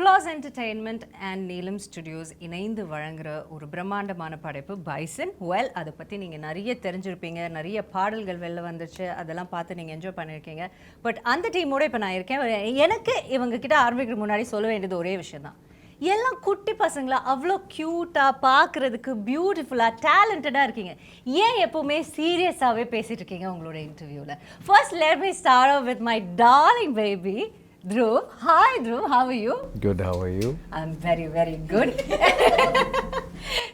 Applause Entertainment and Neelam Studios இணைந்து வழங்குற ஒரு பிரம்மாண்டமான படைப்பு பைசன். வெல், அதை பற்றி நீங்கள் நிறைய தெரிஞ்சிருப்பீங்க, நிறைய பாடல்கள் வெளில வந்துச்சு, அதெல்லாம் பார்த்து நீங்கள் என்ஜாய் பண்ணியிருக்கீங்க. பட் அந்த டீமோட இப்போ நான் இருக்கேன். எனக்கு இவங்க கிட்ட ஆரம்பிக்கிற முன்னாடி சொல்ல வேண்டியது ஒரே விஷயம் தான். எல்லாம் குட்டி பசங்களா அவ்வளோ க்யூட்டாக பார்க்குறதுக்கு பியூட்டிஃபுல்லாக டேலண்டடாக இருக்கீங்க. ஏன் எப்போவுமே சீரியஸாகவே பேசிகிட்டு இருக்கீங்க உங்களோட இன்டர்வியூவில்? First let me start off with my darling baby Dhruv. Hi Dhruv, how are you? Good, how are you? I'm very, very good.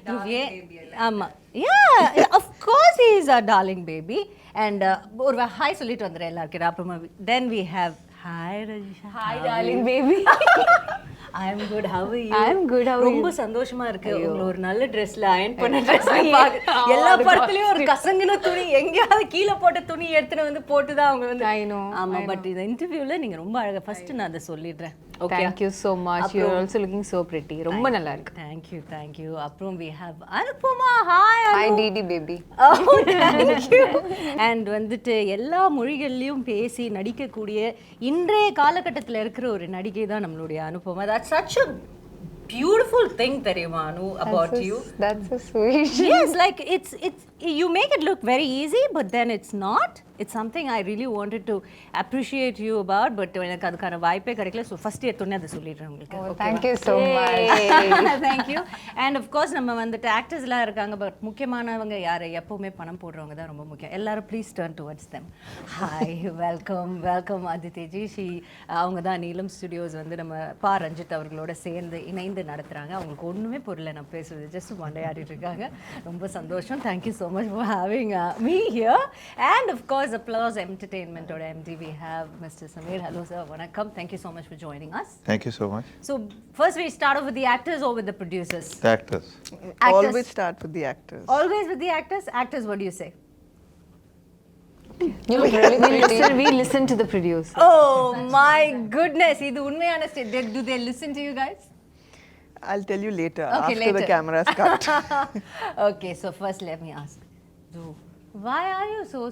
Dhruv, yeah, of course he is our darling baby. And ஒரு hi சொல்லிட்டு வந்துடுறேன் எல்லாருக்கிட்ட. அப்புறமா then we have hi Rajisha. Hi darling baby. I'm good, how are you? I'm good, how are you? ரொம்ப சந்தோஷமா இருக்கு உங்களை ஒரு நல்ல ட்ரெஸ்ல அயர்ன் பண்ண ட்ரெஸ்ல பாக்க. எல்லா படத்துலயும் ஒரு கசங்கின துணி எங்கயாவது கீழே போட்ட துணி எடுத்துட்டு வந்து போட்டுதான் அவங்க வந்து. I know. ஆமா, பட் இந்த இன்டர்வியூல நீங்க ரொம்ப அழகா. ஃபர்ஸ்ட் நான் அதை சொல்லிடுறேன். Okay. Thank you so much. You're also looking so pretty. ரொம்ப நல்லா இருக்கு. Thank you. அப்புறம் we have Anupama. Hi Anu. Hi Didi baby. Oh, thank you. And வந்துட்டு எல்லா மொழிகள்லயும் பேசி நடிக்கக்கூடிய இன்றைய காலகட்டத்தில் இருக்கிற ஒரு நடிகை தான் நம்மளுடைய Anupama. That's such a beautiful thing தெரியுமா அனு about you. That's so sweet. Yes, like it's you make it look very easy, but then it's not. It's something I really wanted to appreciate you about, but எனக்கு அதுக்கான வாய்ப்பே கிடைக்கல. So first எடுத்தோன்னே அதை சொல்லிடுறேன் உங்களுக்கு. Oh, thank you so much. Thank you. And of course நம்ம வந்துட்டு ஆக்டர்ஸ்லாம் இருக்காங்க, பட் முக்கியமானவங்க யார்? எப்பவுமே பணம் போடுறவங்க தான் ரொம்ப முக்கியம். எல்லாரும் please turn towards them. Hi, welcome Aditi ji. அவங்க தான் நீலம் ஸ்டுடியோஸ் வந்து நம்ம பா ரஞ்சித் அவர்களோட சேர்ந்து இணைந்து நடத்துகிறாங்க. அவங்களுக்கு ஒன்றுமே புரியல நான் பேசுறது, ஜஸ்ட் மண்டையாடிட்டு இருக்காங்க. ரொம்ப சந்தோஷம். Thank you so much for having me here. And of course Applause Entertainment or MD, we have Mr. Samir. Hello sir, vanakkam. Thank you so much for joining us. Thank you so much. So first we start off with the actors or with the producers? The actors. Always start with the actors. Always with the actors? Actors, what do you say? You look really pretty. We listen to the producer. Oh my goodness, idu unmayana state. Do they listen to you guys? I'll tell you later, Okay, after later. the camera's cut. Okay, so first let me ask Dhruv, why are you so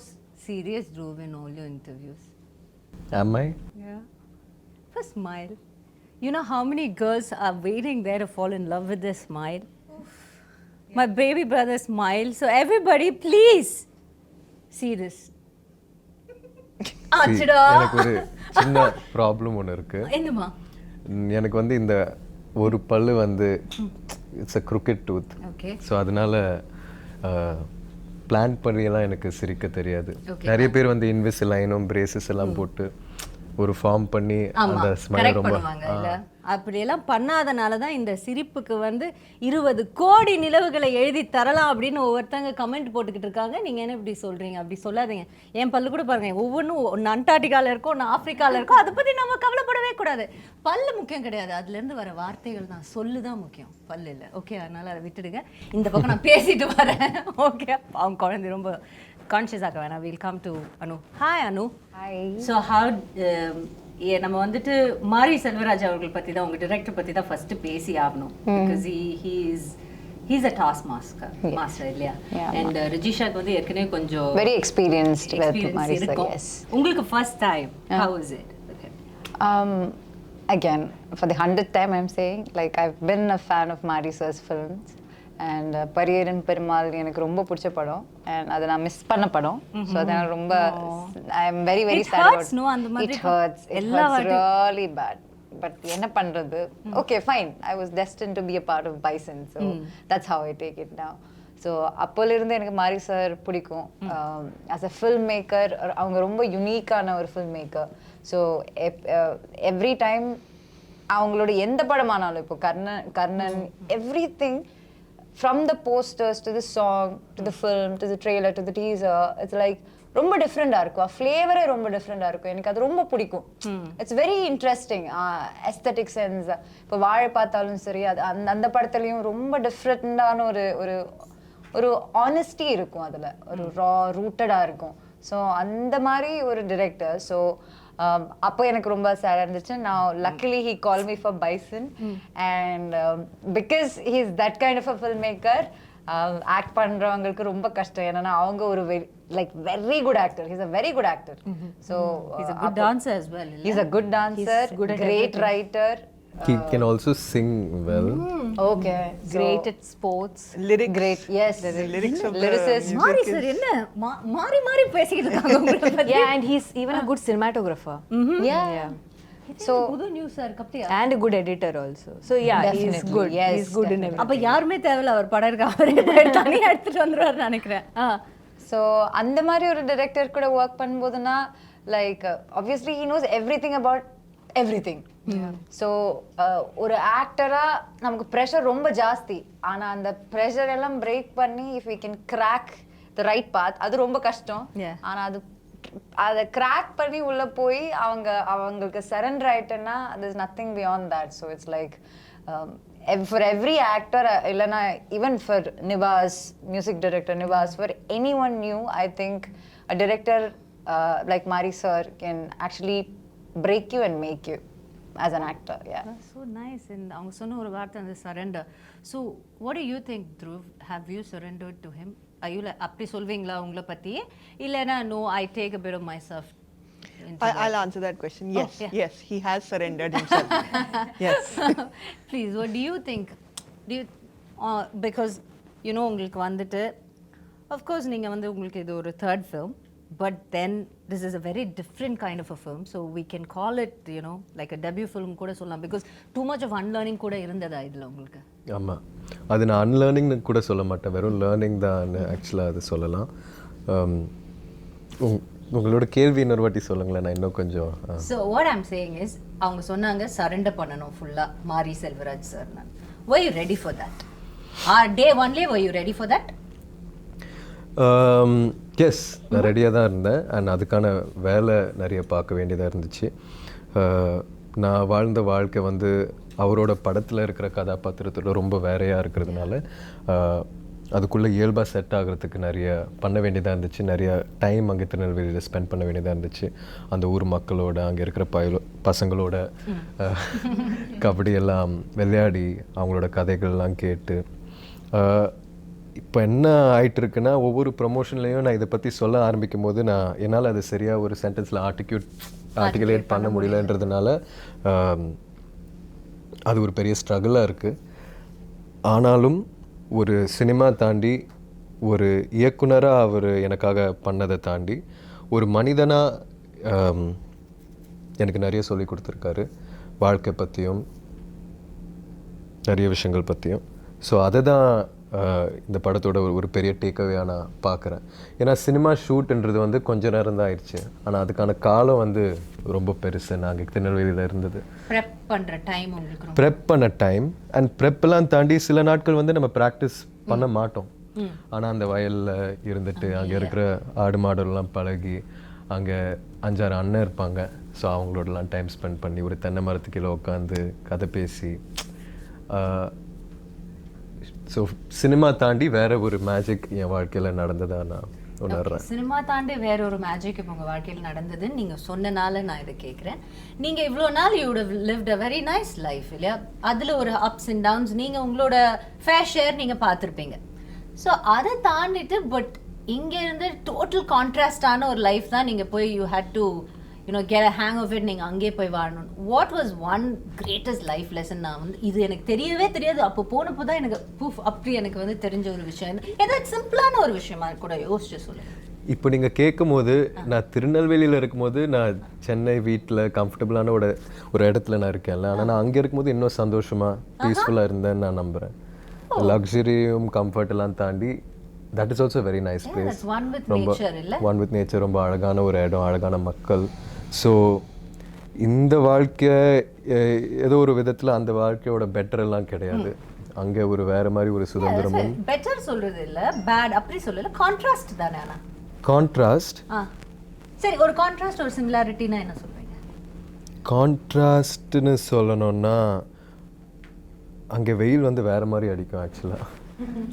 serious, Dhruv, in all your interviews? Am I? Yeah. First smile. You know how many girls are waiting there to fall in love with this smile? Yeah. My baby brother smile. So everybody, please see this. எனக்கு ஒரு சின்ன problem ஒன்று இருக்கு. என்னமா? எனக்கு வந்து இந்த ஒரு பல்லு வந்து it's a crooked tooth. Okay. So அதனால பிளான் பண்ணியெல்லாம் எனக்கு சிரிக்க தெரியாது. நிறைய பேர் வந்து இன்விசிலைனும் பிரேசஸ் எல்லாம் போட்டு ஒரு ஃபார்ம் பண்ணி அந்த ஸ்மைல் ரொம்ப அப்படியெல்லாம் பண்ணாதனால தான் இந்த சிரிப்புக்கு வந்து 20 கோடி நிலவுகளை எழுதி தரலாம் அப்படின்னு ஒவ்வொருத்தங்க கமெண்ட் போட்டுக்கிட்டு இருக்காங்க. நீங்கள் என்ன இப்படி சொல்கிறீங்க? அப்படி சொல்லாதீங்க. என் பல்லு கூட பாருங்க, ஒவ்வொன்றும் ஒன்று அண்டார்டிகாவில் இருக்கும், ஒன்று ஆஃப்ரிக்காவில் இருக்கும். அதை பற்றி நம்ம கவலைப்படவே கூடாது. பல்லு முக்கியம் கிடையாது, அதுலேருந்து வர வார்த்தைகள் தான், சொல்லு தான் முக்கியம், பல்லு இல்லை. ஓகே, அதனால் அதை விட்டுடுங்க. இந்த பக்கம் நான் பேசிட்டு வரேன். ஓகே, அவங்க குழந்தை ரொம்ப கான்ஷியஸ் ஆக வேணாம். Will come to Anu. Hi Anu. Hi. So நம்ம வந்துட்டு மாரி செல்வராஜ் அவர்கள் பற்றி தான், உங்கள் டிரெக்டர் பற்றி தான் ஃபர்ஸ்ட் பேசி ஆகணும். Because he's a task master இல்லையா? அண்ட் ரஜிஷாக்கு வந்து ஏற்கனவே கொஞ்சம் Very experienced with Mari sir, இருக்கும். yes. உங்களுக்கு first time, how is it? Again, for the 100th time I'm saying, like I've been a fan of Mari sir's films. And Pariyerum Perumal எனக்கு ரொம்ப பிடிச்ச படம், and அதை நான் மிஸ் பண்ண படம். ஸோ அதனால ரொம்ப I am very very sad about it. Hurts really bad. But என்ன பண்றது? Okay fine, I was destined to be a part of Bison. So that's how I take it now. So அப்போலேருந்து எனக்கு மாரி sir பிடிக்கும். As a film maker அவங்க ரொம்ப யுனிக்கான ஒரு film maker. So every time அவங்களோட எந்த படமானாலும், இப்போ Karnan every thing, from the posters to the song to the film to the trailer to the teaser, it's like ரொம்ப டிஃப்ரெண்டா இருக்கும். ஃப்ளேவரே ரொம்ப டிஃப்ரெண்டா இருக்கும். எனக்கு அது ரொம்ப பிடிக்கும். It's very interesting aesthetic sense. இப்போ வாழை பார்த்தாலும் சரி, அது அந்த படத்துலையும் ரொம்ப டிஃப்ரெண்டான ஒரு ஒரு ஆனஸ்டி இருக்கும், அதில் ஒரு ரூட்டடாக இருக்கும். ஸோ அந்த மாதிரி ஒரு டிரெக்டர். ஸோ அப்போ எனக்கு ரொம்ப சேடாக இருந்துச்சு. நான் luckily he call me for Bison, and because he is that kind of a film maker. Act பண்ணுறவங்களுக்கு ரொம்ப கஷ்டம், ஏன்னா அவங்க ஒரு very good actor. He's a very good actor. So he's a good dancer as well. He's a good dancer, great writer. He can also sing well. Okay. Great at sports. Lyrics. Great. Yes. The lyrics of Lyricist. the மாறி music sir is... என்ன மாறி மாறி பேசிக்கிட்டு இருக்காங்க உங்களை பத்தி. Yeah, and he's even a good cinematographer. Yeah. So புது news sir கப்டியா. And a good editor also. So yeah, he's Definitely. good. Yes, He's good in definitely. everything. அப்ப யாருமே தேவையில்ல அவர் படம் இருக்க அவரே தனியா எடுத்துட்டு வந்துருவாரு நினைக்கிறேன். ஸோ அந்த மாதிரி ஒரு டைரக்டர் கூட ஒர்க் பண்ணும்போதுனா like obviously he knows everything about everything. So ஒரு ஆக்டராக நமக்கு ப்ரெஷர் ரொம்ப ஜாஸ்தி. ஆனால் அந்த ப்ரெஷர் எல்லாம் பிரேக் பண்ணி if we can crack the right path அது ரொம்ப கஷ்டம். ஆனால் அதை கிராக் பண்ணி உள்ள போய் அவங்களுக்கு surrender ஆயிட்டேன்னா there's nothing beyond that. So it's like for every actor இல்லைனா even for Nivas, music director Nivas, for anyone new, I think a director like Mari sir can actually break you and make you as an actor. Yeah. That's so nice. And அவங்க சொன்ன ஒரு வார்த்தை அந்த surrender. So what do you think, Dhruv? Have you surrendered to him? Are you like அப்படி சொல்வீங்களா உங்களை பத்தி இல்லனா no, I take a bit of myself? I'll answer that question. Yes, yeah. yes, he has surrendered himself. Yes. Please, what do you think? Do you because you know உங்களுக்கு வந்துட்டு of course நீங்க வந்து உங்களுக்கு இது ஒரு third film, but then this is a very different kind of a film, so we can call it, you know, like a debut film கூட சொல்லலாம், because too much of unlearning கூட இருந்ததா இதுல உங்களுக்கு? ஆமா, அது நான் அன்லேர்னிங்னு கூட சொல்ல மாட்டேன், வெறும் லேர்னிங் தான் ஆக்சுவலாக அது சொல்லலாம். உங்களோட கேள்வி இன்னொரு வாட்டி சொல்லுங்களேன், நான் இன்னும் கொஞ்சம். So what I'm saying is அவங்க சொன்னாங்க சரண்டர் பண்ணணும் ஃபுல்லா மாரி Selvaraj sir. Were you ready for that? Day only were you ready for that? Yes, நான் ரெடியாக தான் இருந்தேன். அண்ட் அதுக்கான வேலை நிறைய பார்க்க வேண்டியதாக இருந்துச்சு. நான் வாழ்ந்த வாழ்க்கை வந்து அவரோட படத்தில் இருக்கிற கதாபாத்திரத்தோட ரொம்ப வேறையாக இருக்கிறதுனால அதுக்குள்ளே இயல்பாக செட் ஆகிறதுக்கு நிறைய பண்ண வேண்டியதாக இருந்துச்சு. நிறைய டைம் அங்கே திருநெல்வேலியில் ஸ்பெண்ட் பண்ண வேண்டியதாக இருந்துச்சு. அந்த ஊர் மக்களோட, அங்கே இருக்கிற பசங்களோட கபடியெல்லாம் விளையாடி அவங்களோட கதைகள்லாம் கேட்டு. இப்போ என்ன ஆகிட்டு இருக்குன்னா, ஒவ்வொரு ப்ரொமோஷன்லேயும் நான் இதை பற்றி சொல்ல ஆரம்பிக்கும் போது என்னால் அது சரியாக ஒரு சென்டென்ஸில் ஆர்டிகுலேட் பண்ண முடியலன்றதுனால அது ஒரு பெரிய ஸ்ட்ரகிளாக இருக்குது. ஆனாலும் ஒரு சினிமா தாண்டி, ஒரு இயக்குனராக அவர் எனக்காக பண்ணதை தாண்டி, ஒரு மனிதனாக எனக்கு நிறைய சொல்லி கொடுத்துருக்காரு, வாழ்க்கை பற்றியும் நிறைய விஷயங்கள் பற்றியும். ஸோ அதை தான் இந்த படத்தோட ஒரு பெரிய டேக்அவேயாக நான் பார்க்குறேன். ஏன்னா சினிமா ஷூட்ன்றது வந்து கொஞ்ச நேரம் தான் ஆயிடுச்சு, ஆனால் அதுக்கான காலம் வந்து ரொம்ப பெருசு. நாங்கள் திருநெல்வேலியில் இருந்தது ப்ரெப் பண்ணுற டைம், உங்களுக்கு ப்ரெப் பண்ண டைம். அண்ட் ப்ரெப்பெல்லாம் தாண்டி சில நாட்கள் வந்து நம்ம ப்ராக்டிஸ் பண்ண மாட்டோம். ஆனால் அந்த வயலில் இருந்துட்டு அங்கே இருக்கிற ஆடு மாடெல்லாம் பழகி, அங்கே 5-6 அண்ணன் இருப்பாங்க. ஸோ அவங்களோடலாம் டைம் ஸ்பெண்ட் பண்ணி ஒரு தென்னை மரத்துக்கீழே உட்காந்து கதை பேசி, ஸோ சினிமா தாண்டி வேற ஒரு மேஜிக் என் வாழ்க்கையில் நடந்ததா நான் உணர்றேன். சினிமா தாண்டி வேற ஒரு மேஜிக் இப்போ உங்கள் வாழ்க்கையில் நடந்ததுன்னு நீங்கள் சொன்னனால நான் இதை கேட்குறேன். நீங்கள் இவ்வளோ நாள் you would have lived a very nice life இல்லையா? அதில் ஒரு அப்ஸ் அண்ட் டவுன்ஸ் நீங்கள் உங்களோட ஃபேர் ஷேர் நீங்கள் பார்த்துருப்பீங்க. ஸோ அதை தாண்டிட்டு பட் இங்கே இருந்து டோட்டல் கான்ட்ராஸ்டான ஒரு லைஃப் தான் நீங்கள் போய் you had to get a hang of it, நீங்கள் அங்கே போய் வாழணும். What was one greatest life lesson? நான் வந்து இது எனக்கு தெரியவே தெரியாது, அப்போ போனப்போ தான் எனக்கு அப்படி எனக்கு வந்து தெரிஞ்ச ஒரு விஷயம். ஏதாவது சிம்பிளான ஒரு விஷயமா கூட யோசிச்சு சொல்லுங்கள். இப்போ நீங்கள் கேட்கும் போது, நான் திருநெல்வேலியில் இருக்கும்போது நான் சென்னை வீட்டில் கம்ஃபர்டபுளான ஒரு இடத்துல நான் இருக்கேன்ல, ஆனால் நான் அங்கே இருக்கும்போது இன்னும் சந்தோஷமாக பீஸ்ஃபுல்லாக இருந்தேன்னு நான் நம்புகிறேன். லக்ஸரியும் கம்ஃபர்ட் எல்லாம் தாண்டி that is also very nice place. ரொம்ப ஒன் வித் நேச்சர், ரொம்ப அழகான ஒரு இடம், அழகான மக்கள். ஸோ இந்த வாழ்க்கை ஏதோ ஒரு விதத்தில் அந்த வாழ்க்கையோட பெட்டர் எல்லாம் கிடையாது. அங்கே ஒரு வேற மாதிரி ஒரு சுதந்திரமும். பெட்டர் சொல்றது இல்லை, பேட் அப்படி சொல்லல, கான்ட்ராஸ்ட் தானே. ஆனால் கான்ட்ராஸ்ட், சரி, ஒரு கான்ட்ராஸ்ட் ஒரு சிமிலாரிட்டினா என்ன சொல்றீங்க? கான்ட்ராஸ்ட்னு சொல்லணும்னா, அங்கே வெயில் வந்து வேற மாதிரி அடிக்கும் ஆக்சுவலாக,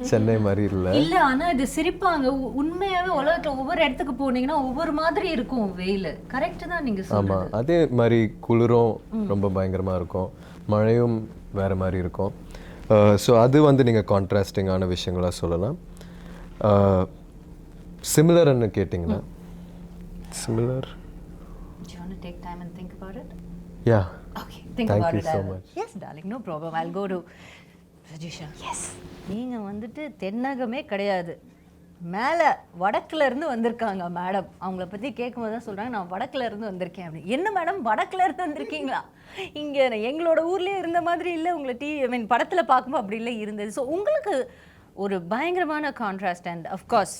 சென்னை மாதிரி இல்லை. இல்லை, ஆனால் இது சிரிப்பாங்க. உண்மையாகவே உலகத்தில் ஒவ்வொரு இடத்துக்கு போனீங்கன்னா ஒவ்வொரு மாதிரி இருக்கும் வெயில். கரெக்டு தான் நீங்கள் சொல்லுங்கள். ஆமாம், அதே மாதிரி குளிரும் ரொம்ப பயங்கரமாக இருக்கும், மழையும் வேறு மாதிரி இருக்கும். ஸோ அது வந்து நீங்கள் கான்ட்ராஸ்டிங்கான விஷயங்களாக சொல்லலாம். சிமிலர்னு கேட்டிங்கன்னா, similar. Do you want to take time and think about it? Yeah. Okay. think Thank about you it. so much. Yes, darling, no problem. I'll go to Rajisha. Yes. நீங்க வந்துட்டு தென்னகமே கிடையாது, மேலே வடக்குல இருந்து வந்திருக்காங்க மேடம். அவங்கள பற்றி கேட்கும்போது தான் சொல்கிறாங்க, நான் வடக்குல இருந்து வந்திருக்கேன் அப்படின்னு. என்ன மேடம் வடக்குல இருந்து வந்திருக்கீங்களா? இங்கே எங்களோட ஊர்லேயே இருந்த மாதிரி இல்லை, உங்களை படத்தில் பார்க்கும்போது அப்படி இல்லை இருந்தது. ஸோ உங்களுக்கு ஒரு பயங்கரமான கான்ட்ராஸ்ட். அண்ட் அஃப்கோர்ஸ்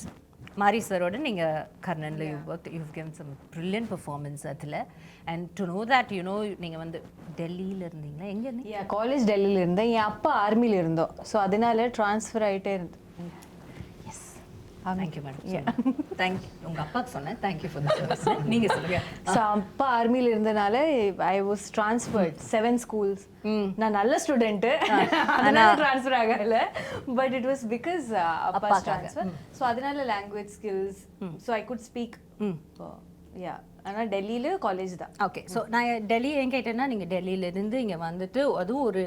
மாரி சரோட நீங்கள் கர்ணனில் you've given some brilliant performance அதில். அண்ட் டு நோ தட் நீங்கள் வந்து டெல்லியில் இருந்தீங்களா? எங்கே இருந்தீங்க? காலேஜ் டெல்லியில் இருந்தேன், என் அப்பா ஆர்மியில் இருந்தோம். ஸோ அதனால ட்ரான்ஸ்ஃபர் ஆகிட்டே இருந்தேன். Thank you madam. தேங்க்யூ. உங்கள் அப்பாவுக்கு சொன்னேன் தேங்க்யூ ஃபார் தி சர்வீஸ். நீங்கள் சொல்லுங்கள். ஸோ அப்பா ஆர்மியில் இருந்தனால ஐ வாஸ் ட்ரான்ஸ்ஃபர்ட் 7 schools. நான் நல்ல ஸ்டூடெண்ட்டு, அதனால ட்ரான்ஸ்ஃபர் ஆகல. பட் இட் வாஸ் பிகாஸ் அப்பா ட்ரான்ஸ்ஃபர். ஸோ அதனால language skills, so I could speak. Yeah, ஆனால் டெல்லியில் காலேஜ் தான். ஓகே. ஸோ நான் டெல்லி ஏன் கேட்டேன்னா, நீங்கள் டெல்லியிலேருந்து இங்கே வந்துட்டு அதுவும் ஒரு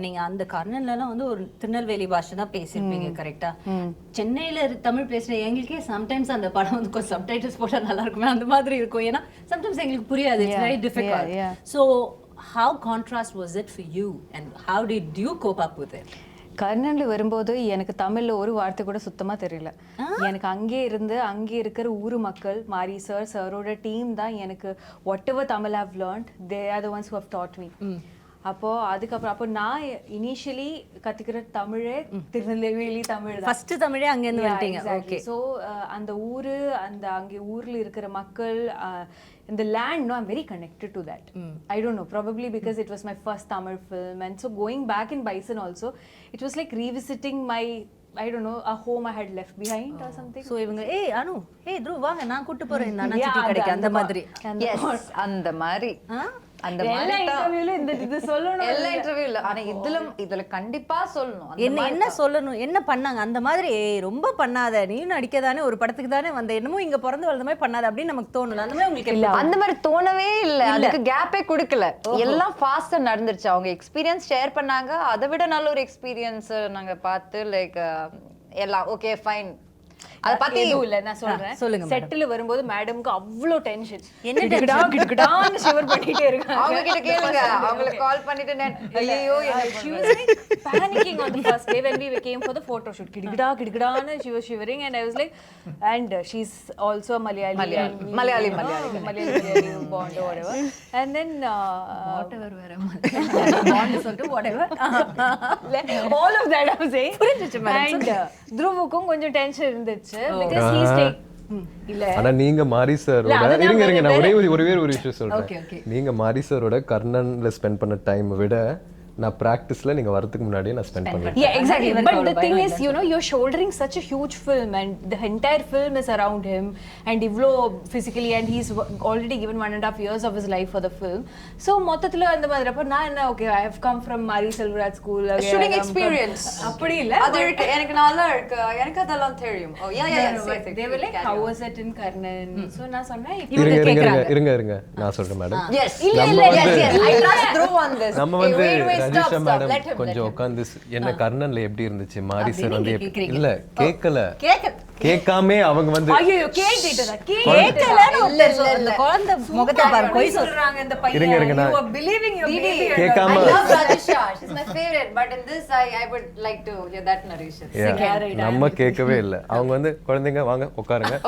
நீங்கள் அந்த கர்ணன்லலாம் வந்து ஒரு திருநெல்வேலி பாஷை தான் பேசியிருப்பீங்க கரெக்டாக? சென்னையில் தமிழ் பேசுகிற எங்களுக்கே சம்டைம்ஸ் அந்த படம் வந்து கொஞ்சம் சப்டைட்டில்ஸ் போட்டால் நல்லா இருக்குமே அந்த மாதிரி இருக்கும். ஏன்னா சம்டைம்ஸ் எங்களுக்கு புரியாது. It's very difficult. So how contrast was it for you and how did you cope up with it? கர்ணனில் வரும்போது எனக்கு தமிழில் ஒரு வார்த்தை கூட சுத்தமாக தெரியல. எனக்கு அங்கே இருக்கிற ஊர் மக்கள், மாரி சார், சாரோட டீம் தான் எனக்கு whatever Tamil have learnt, they are the ones who have taught me. அப்போ நான் இனிஷியலி கற்றுக்கிற தமிழே திருநெல்வேலி தமிழ் தான். ஃபர்ஸ்ட் தமிழே அங்கேருந்து வந்துட்டீங்க. ஓகே. ஸோ அந்த ஊர், அங்கே ஊரில் இருக்கிற மக்கள், in the land, no, I'm very connected to that. I don't know, probably because it was my first Tamil film, and so going back in Bison also, it was like revisiting my, I don't know, a home I had left behind or something. So இவங்க அனு through வாங்க நான் கூட்டி போறேன் இந்த அண்ணாச்சி கடைக்கு அந்த மாதிரி. எஸ், அந்த மாதிரி அந்த எல்லா இன்டர்வியூல இது சொல்லணும், எல்லா இன்டர்வியூல. ஆனா இதுல கண்டிப்பா சொல்லணும். என்ன சொல்லணும், என்ன பண்ணாங்க அந்த மாதிரி. ரொம்ப பண்ணாத, நீ நடிக்கதானே, ஒரு படத்துக்கு தானே வந்த, என்னமோ இங்க பிறந்து வளர்ந்த மாதிரி பண்ணாத அப்படின்னு நமக்கு தோணல. அந்த மாதிரி உங்களுக்கு இல்ல, அந்த மாதிரி தோணவே இல்ல. அதுக்கு கேப்பே கொடுக்கல. எல்லாம் ஃபாஸ்டா நடந்துருச்சு. அவங்க எக்ஸ்பீரியன்ஸ் ஷேர் பண்ணாங்க. அதை விட நல்ல ஒரு எக்ஸ்பீரியன்ஸ் நாங்க பார்த்து லைக் எல்லாம் ஓகே ஃபைன். அத பத்தி எதுவும் இல்ல, நான் சொல்றேன். சொல்லுங்க. செட்டில் வரும்போது மேடம்க்கு அவ்வளோ டென்ஷன், என்ன கிடக்கிடான்னு ஷிவர் பண்ணிட்டே இருக்காங்க. அவங்க கிட்ட கேளுங்க, அவங்களுக்கு கால் பண்ணிட்டு ஐயோ she was like panicking on the first day when we came for the photo shoot. கிடக்கிடான்னு she was shivering and I was like, and she's also a Malayali bond or whatever, and then whatever bond சொல்லிட்டு whatever all of that I'm saying. And த்ருவுக்கும் கொஞ்சம் tension இருந்துச்சு because he's take இல்ல. ஆனா நீங்க மாரி சாரோட இருங்க நான் ஒரே ஒரு விஷயம் சொல்றேன். நீங்க மாரி சாரோட கர்ணன்ல ஸ்பெண்ட் பண்ண டைம் விட நான் பிராக்டிஸ்ல நீங்க வரதுக்கு முன்னாடியே நான் ஸ்பெண்ட் பண்ணுவேன். Yeah, exactly. But the thing is, you're shouldering such a huge film and the entire film is around him and Ivlo physically, and he's already given 1.5 years of his life for the film. So மொத்தத்துல அந்த மாதிரி அப்ப நான் என்ன, okay, I have come from Mari Selvaraj school, shooting experience. அப்படி இல்ல, அது எனக்கு நல்லா இருக்கு, எனக்கு அதெல்லாம் தெரியும். Oh yeah, they were like, how was it in Karnan? So நான் சொன்னேன், இருங்க நான் சொல்றேன் madam. Yes, I trust Dhruv on this. நம்ம வந்து ரஜிஷா மேடம் கொஞ்சம் உட்கார்ந்து என்ன கர்ணன்ல எப்படி இருந்துச்சு, மாரி சார் வந்து இல்ல கேட்காம அவங்க வந்து ஐயோ கேட்டேன் அந்த குழந்தை முகத்தை பாரு, போய் சொல்றாங்க இந்த பையன். இருங்க you are believing your baby. கேட்காம I love Rajisha, she's my favorite, but in this I would like to hear that narration. நம்ம கேட்கவே இல்ல. அவங்க வந்து குழந்தைங்க வாங்க உட்காருங்க,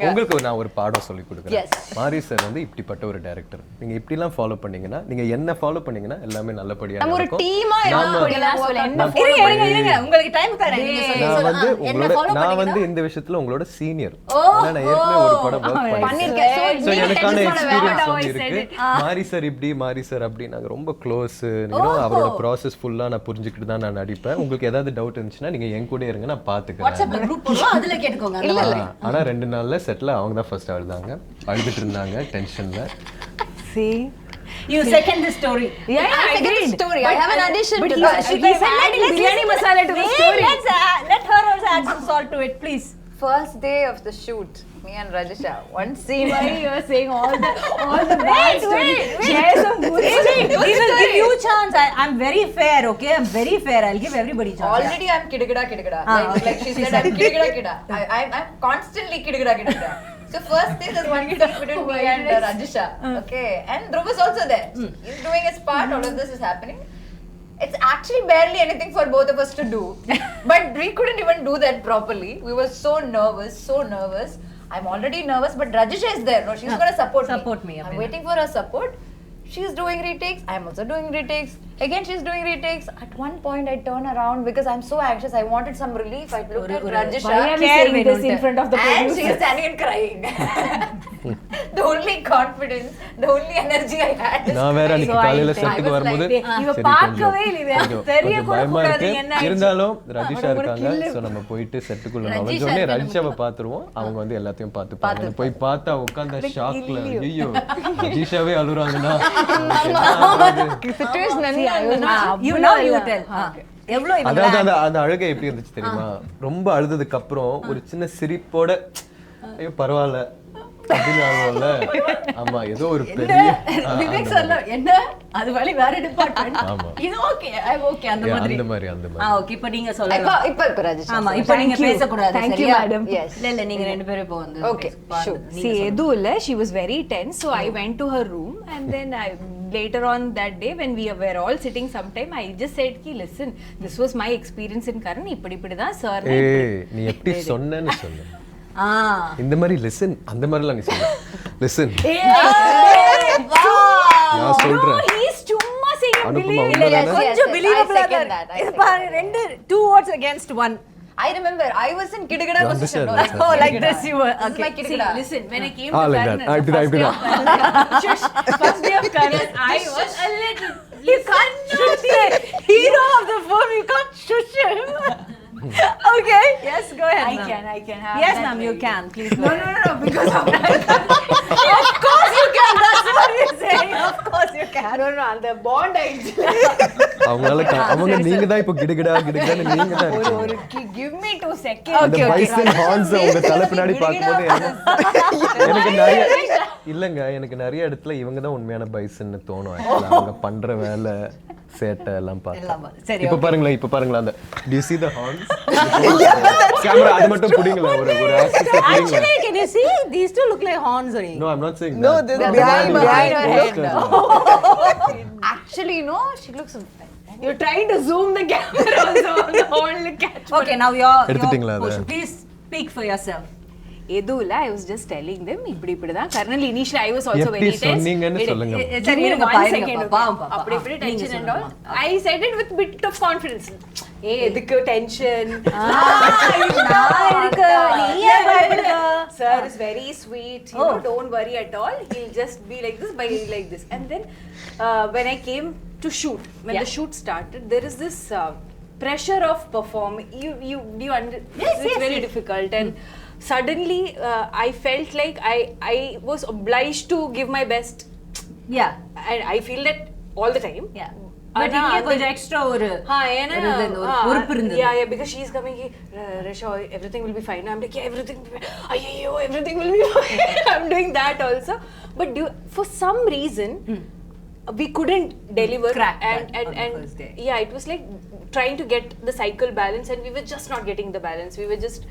உங்களுக்கு நான் ஒரு பாடம் சொல்லி கொடுக்குறேன். மாரி சார் வந்து இப்படிப்பட்ட ஒரு டைரக்டர், நீங்க இப்படி எல்லாம் ஃபாலோ பண்ணீங்கன்னா, நீங்க என்ன ஃபாலோ பண்ணீங்கன்னா எல்லாமே நல்லபடியா நம்ம ஒரு நடக்கும். டீமா இருங்க உங்களுக்கு டைம் தரேன். நீங்க சொல்லுங்க. நான் வந்து இந்த விஷயத்துல உங்களோட சீனியர். நான் ஏற்கனவே ஒரு படம் வர்க் பண்ணிருக்கேன். சோ எனக்கான எக்ஸ்பீரியன்ஸ் வந்து இருக்கு. மாரி சார் இப்படி, மாரி சார் அப்படி, நாங்க ரொம்ப க்ளோஸ். அவரோட ப்ராசஸ் ஃபுல்லா நான் புரிஞ்சுக்கிட்டு தான் நான் நடிப்பேன். உங்களுக்கு ஏதாவது டவுட் இருந்துச்சுன்னா நீங்க என் கூட இருங்க, நான் பாத்துக்கிறேன். வாட்ஸ்அப்ல குரூப் போடுவோம், அதுல கேட்டுக்கோங்க. இல்ல ஆனா 2 நாள்ல செட்ல அவங்க தான் ஃபர்ஸ்ட் அழுதாங்க, அழுதுட்டு இருந்தாங்க டென்ஷன்ல. See, you second the story. Yeah, I second the story. I have an addition to that. He said adding biryani masala to the story. Let her also add some salt to it, please. First day of the shoot, me and Rajisha, one scene. Why you are saying all the bad stories? Share some good stories. We will give you chance. I'm very fair, okay? I'm very fair. I'll give everybody chance. Already I'm kidagada. Like she said, I'm kidagada. I'm constantly kidagada. So first day there's one scene between me and Rajisha. Okay, and Dhruv is also there. He's doing his part. All of this is happening. It's actually barely anything for both of us to do, but we couldn't even do that properly. We were so nervous. I'm already nervous, but Rajisha is there. No, she's gonna support me. I'm waiting for her support. She's doing retakes. I'm also doing retakes. Again, she's doing retakes. At one point, I turn around because I'm so anxious. I wanted some relief. I looked at Rajisha. Why are we saying this in front of the And producer? she's standing and crying. The only confidence, the only energy I had. is நான் வேற அன்னைக்கு crying. காலையில I செட்டுக்கு was வரும்போது like, இவ சரி, பார்க்கவே கொஞ்சம் இல்லை, கொஞ்சம் தெரிய கொஞ்சம் கூட பயமா கூடாது, இருக்கு. என்ன ஆயிடுச்சு? இருந்தாலும் ரஜிஷா இருக்காங்க, ஸோ நம்ம போயிட்டு செட்டுக்குள்ள நுழைஞ்சோடனே ரஜிஷாவை பார்த்துருவோம். அவங்க வந்து எல்லாத்தையும் பார்த்துப்பாங்க. போய் பார்த்தா உட்காந்த ஷாக்ல ஐயோ ரஜிஷாவே அழுறாங்கன்னா situation அதாவது அந்த அழுகை எப்படி இருந்துச்சு தெரியுமா? ரொம்ப அழுததுக்கு அப்புறம் ஒரு சின்ன சிரிப்போட ஐயோ பரவாயில்ல அப்படின்னு ஆகும்ல. ஆமா, ஏதோ ஒரு பெரிய விவேக் சொல்ல என்ன அது வழி வேற டிபார்ட்மென்ட். ஆமா. இது ஓகே ஐ ஓகே அந்த மாதிரி. அந்த மாதிரி ஓகே, இப்போ நீங்க சொல்லலாம். இப்ப Rajisha. ஆமா, இப்போ நீங்க பேச கூடாது. Thank you, சரியா? madam. Yes. இல்ல நீங்க ரெண்டு பேரும் இப்போ வந்து Okay, sure. See, எதுவும் இல்ல, she was very tense, so I went to her room, and then later on that day when we were all sitting sometime, I just said ki listen, this was my experience in Karan, இப்படி தான் sir. ஏய், நீ எப்படி சொன்னேன்னு சொல்லு. இந்த மாதிரி listen, அந்த மாதிரிலாம் நீ சொல்லு. லிசன் நான் சொல்றேன். He's சும்மா saying அனுப்புமா believe. உண்மைதானே? கொஞ்சம் believable I second that. இது பாருங்க, ரெண்டு 2 words against 1. I remember I was in Kidagada You position. understand, Oh, like this you were. This is my Okay. See, Kidagada. listen, when I came Ah, to like Karan, that. I did that. first day of Karan, I was a little. You can't shush the hero of the film. You can't shush him. Okay. Yes, go ahead. I can have. Yes, that ma'am, you very- can. Please go No, ahead. because of Of course you can. That's what you're saying. Of course you can. அந்த bond ஆயிடுச்சு. அவங்களால அவங்க நீங்க தான் இப்போ கிடுகிடான்னு நீங்க தான் இருக்கீங்க. Give me 2 seconds. அந்த பைசன் ஹார்ன்ஸ் உங்க தலை பின்னாடி பார்க்கும்போது எனக்கு நிறைய இடத்துல இவங்க தான் உண்மையான பைசன்னு தோணும். Actually, அவங்க பண்ற வேலை சேட்டை எல்லாம் பார்த்தா. சரி, இப்ப பாருங்களா அந்த do you see the horns? Camera அது மட்டும் புடிங்களா ஒரு access புடிங்களா. Actually, can you see? These two look like horns only. No, I'm not saying No, that. this But behind the behind man her who head. posters. Actually, no, she looks. You're trying to zoom the camera also on the whole catch. Okay, now your எடுத்துட்டீங்களா அதை? portion. Please speak for yourself. எதுவும் இல்ல, I was just telling them இப்படி தான். Currently, initially I was also எப்படி very tense. சொன்னீங்கன்னு சொல்லுங்க. சரி, Give me இருங்க, 1 பாருங்க, second, okay? பாப்பா. அப்படி இப்படி நீங்க tension and all. சொல்லுங்க. I said it with bit of confidence. எதுக்கு tension? நான் இருக்கு, நீ ஏன் பயப்படுற? Sir is very sweet. You know, don't worry at all. He'll just be like this, like this. And then when I came to shoot, when the shoot started, there is this pressure of performing. It's very difficult, and suddenly I felt like I was obliged to give my best. Yeah. And I feel that all the time. Yeah. But இங்க கொஞ்சம் extra ஒரு பொறுப்பு இருந்தது. Yeah, because she's coming here, Rasha, everything will be fine. I'm like, yeah, everything will be fine. Ayyo, everything will be fine. I'm doing that also. But for some reason, we couldn't deliver. Crack and that on the first day. Yeah, it was like trying to get the cycle balance, and we were just not getting the balance. We were just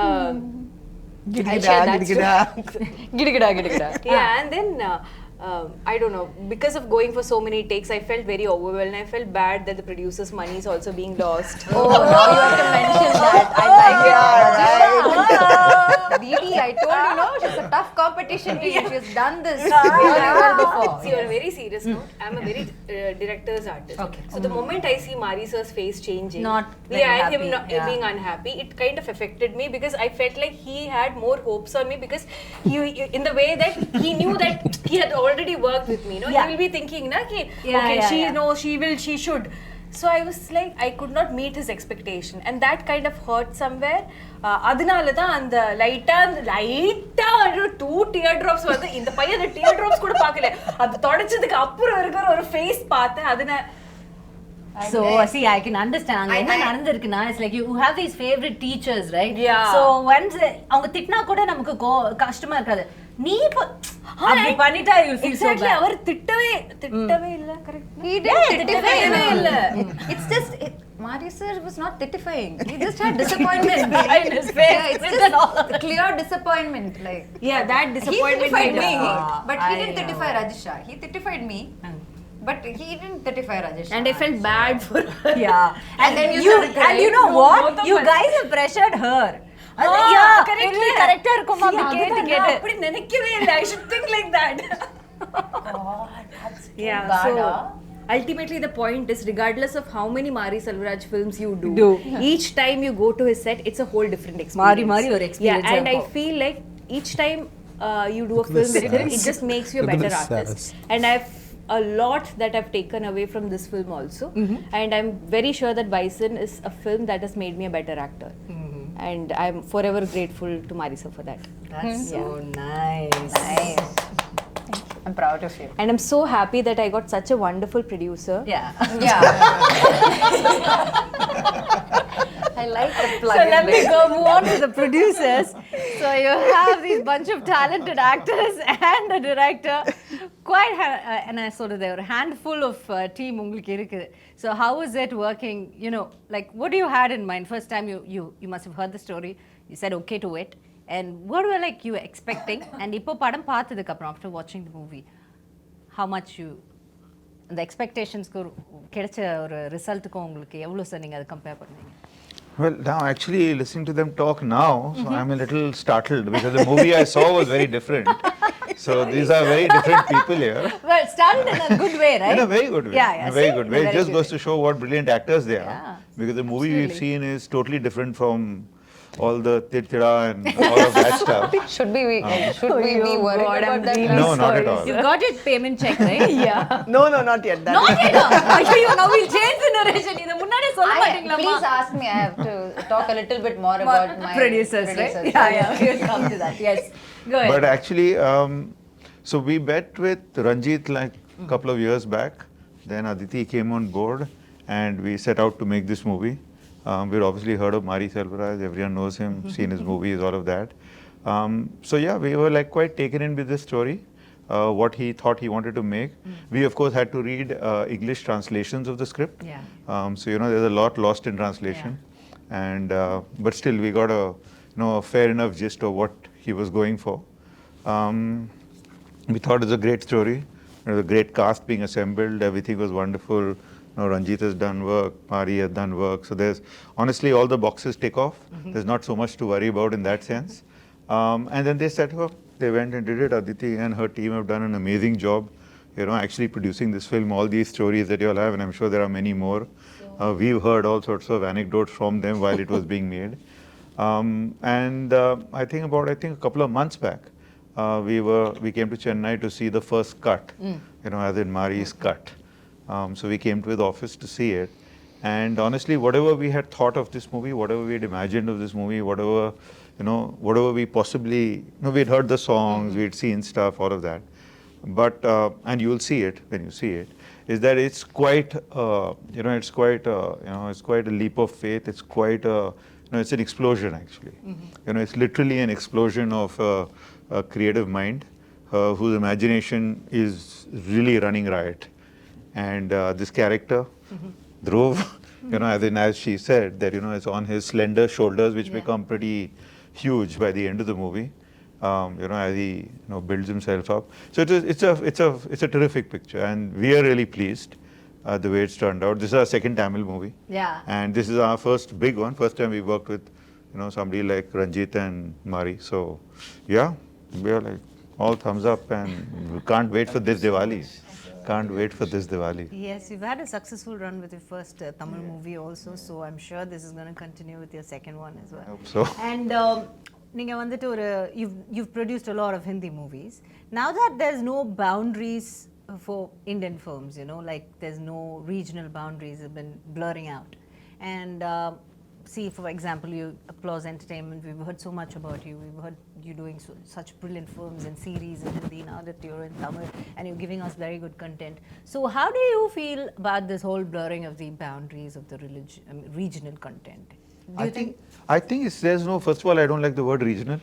I'll share that story. Gidagada. Yeah, and then I don't know, because of going for so many takes, I felt very overwhelmed. I felt bad that the producer's money is also being lost. Oh, now you have to mention that. I like it. Didi, I told you, no, she's a tough competition team. She's done this really well before. See, on a very serious note, I'm a very director's artist. Okay. So the moment I see Mari sir's face changing, Not very and him happy, being unhappy, it kind of affected me, because I felt like he had more hopes on me, because he in the way that he knew that he had already worked with me. No, Yeah. he will be thinking, na, ki, Yeah, okay, yeah, she yeah. knows, she should. So I was like, I could not meet his expectation, and that kind of hurt somewhere. அதனால தான் அந்த லைட்டா 2 tear drops வந்து இந்த பையன் அந்த tear drops கூட பார்க்கல. அது தொடச்சதுக்கு அப்புறம் இருக்கிற ஒரு ஃபேஸ் பார்த்தேன். அதனால So see, I can understand. அங்க என்ன நடந்திருக்குன்னா, it's like you have these favorite teachers, right? Yeah. So once அவங்க திட்டினா கூட நமக்கு கஷ்டமா இருக்காது. நீ அப்படி பண்ணிட்டா you feel so exactly, bad. அவர் திட்டவே இல்ல. கரெக்ட். He didn't திட்டவே இல்ல. It's just Mari sir was not titifying. He just had disappointment in his face. Yeah, it's written all just clear disappointment. Like Yeah, that he disappointment. titified me, Ah, but he didn't I titify Rajisha. He titified me, but he didn't titify Rajisha. And I felt bad for her. Yeah. And then you you started and you crying. know No, what? both of You us. guys have pressured her. correct. கரெக்டா இருக்கும் அப்படி கேட்டு கேட்டு அப்படி நினைக்கவே இல்லை. I should think like that. Yeah, bad, so ah. ultimately the point is, regardless of how many Mari Selvaraj films you do, each time you go to his set, it's a whole different experience. மாறி ஒரு experience Yeah, and I இருக்கும். feel like each time you do a film with him, it just makes you a Look at better the artist. sass. And I've a lot that I've taken away from this film also, and I'm very sure that Bison is a film that has made me a better actor. And I'm forever grateful to Marisa for that. That's so nice. Nice. I'm proud of you. And I'm so happy that I got such a wonderful producer. Yeah. Yeah. I like the plug. So let me go move on to the producers. So you have these bunch of talented actors and a director. Quite, and I sort of there were a handful of team உங்களுக்கு இருக்கு. So how was it working? You know, like what do you had in mind? First time you must have heard the story. You said okay to it. And what were like you expecting? And இப்போ படம் பார்த்ததுக்கு அப்புறம் after watching the movie, how much you அந்த எக்ஸ்பெக்டேஷன்ஸ்க்கு கிடைச்ச ஒரு ரிசல்ட்டுக்கும் உங்களுக்கு எவ்வளோ sir நீங்கள் அதை கம்பேர் பண்ணுவீங்க? Well, now actually listening to them talk now, so I'm a little startled because the movie I saw was very different. So these are very different people here. Well, started in a good way, right? In a very good way. Yeah, yeah. In a very See? good way. In a It very just good goes to show what brilliant actors they are. Yeah, Because the movie we've seen is totally different from all the tirtira and all of that stuff. Should we be worried God, I'm about that? really No, not at all. You got your payment check, right? Yeah. No, not yet. That Not yet. ஐயோ, now we'll change the narration. இத முன்னாடியே சொல்ல மாட்டீங்களா? Please ask me. I have to talk a little bit more about my producers, right? Yeah, we'll come to that. Yes. Go ahead. But actually, so we met with Ranjit like a couple of years back. Then Aditi came on board and we set out to make this movie. We'd obviously heard of Mari Selvaraj, everyone knows him, seen his movies, all of that. So yeah, we were like quite taken in with this story, what he thought he wanted to make. We of course had to read English translations of the script. Yeah. So you know, there's a lot lost in translation. And but still we got a a fair enough gist of what he was going for. We thought it was a great story. There was a great cast being assembled. Everything was wonderful. Ranjit has done work. Mari has done work. So there's honestly all the boxes tick off. There's not so much to worry about in that sense. And then they set up. They went and did it. Aditi and her team have done an amazing job. Actually producing this film, all these stories that you all have, and I'm sure there are many more. We've heard all sorts of anecdotes from them while it was being made. I think a couple of months back, we came to Chennai to see the first cut, as in Mari's cut. So we came to his office to see it. And honestly, whatever we had thought of this movie, whatever we had imagined of this movie, whatever we possibly, we'd heard the songs, we'd seen stuff, all of that. But, and you'll see it when you see it, is that it's quite, it's quite a leap of faith. It's quite it's an explosion actually. It's literally an explosion of a creative mind whose imagination is really running riot. And this character, Dhruv, as she said, that it's on his slender shoulders, which become pretty huge by the end of the movie. As he builds himself up. So it's a terrific picture, and we are really pleased the way it's turned out. This is our second Tamil movie. Yeah. And this is our first big one. First time we worked with somebody like Ranjit and Mari. So yeah, we are like all thumbs up, and we can't wait for this Diwali. Can't wait for this Diwali. Yes, you've had a successful run with your first Tamil movie also, so I'm sure this is going to continue with your second one as well. I hope so. And நீங்க வந்துட்டு ஒரு you've produced a lot of Hindi movies. Now that there's no boundaries for Indian films, like there's no regional boundaries have been blurring out. And see, for example, you Applause Entertainment, we've heard so much about you. We've heard you doing such brilliant films and series in Hindi. Now that you're in Tamil and you're giving us very good content. So how do you feel about this whole blurring of the boundaries of the regional content? I think there's no, first of all, I don't like the word regional.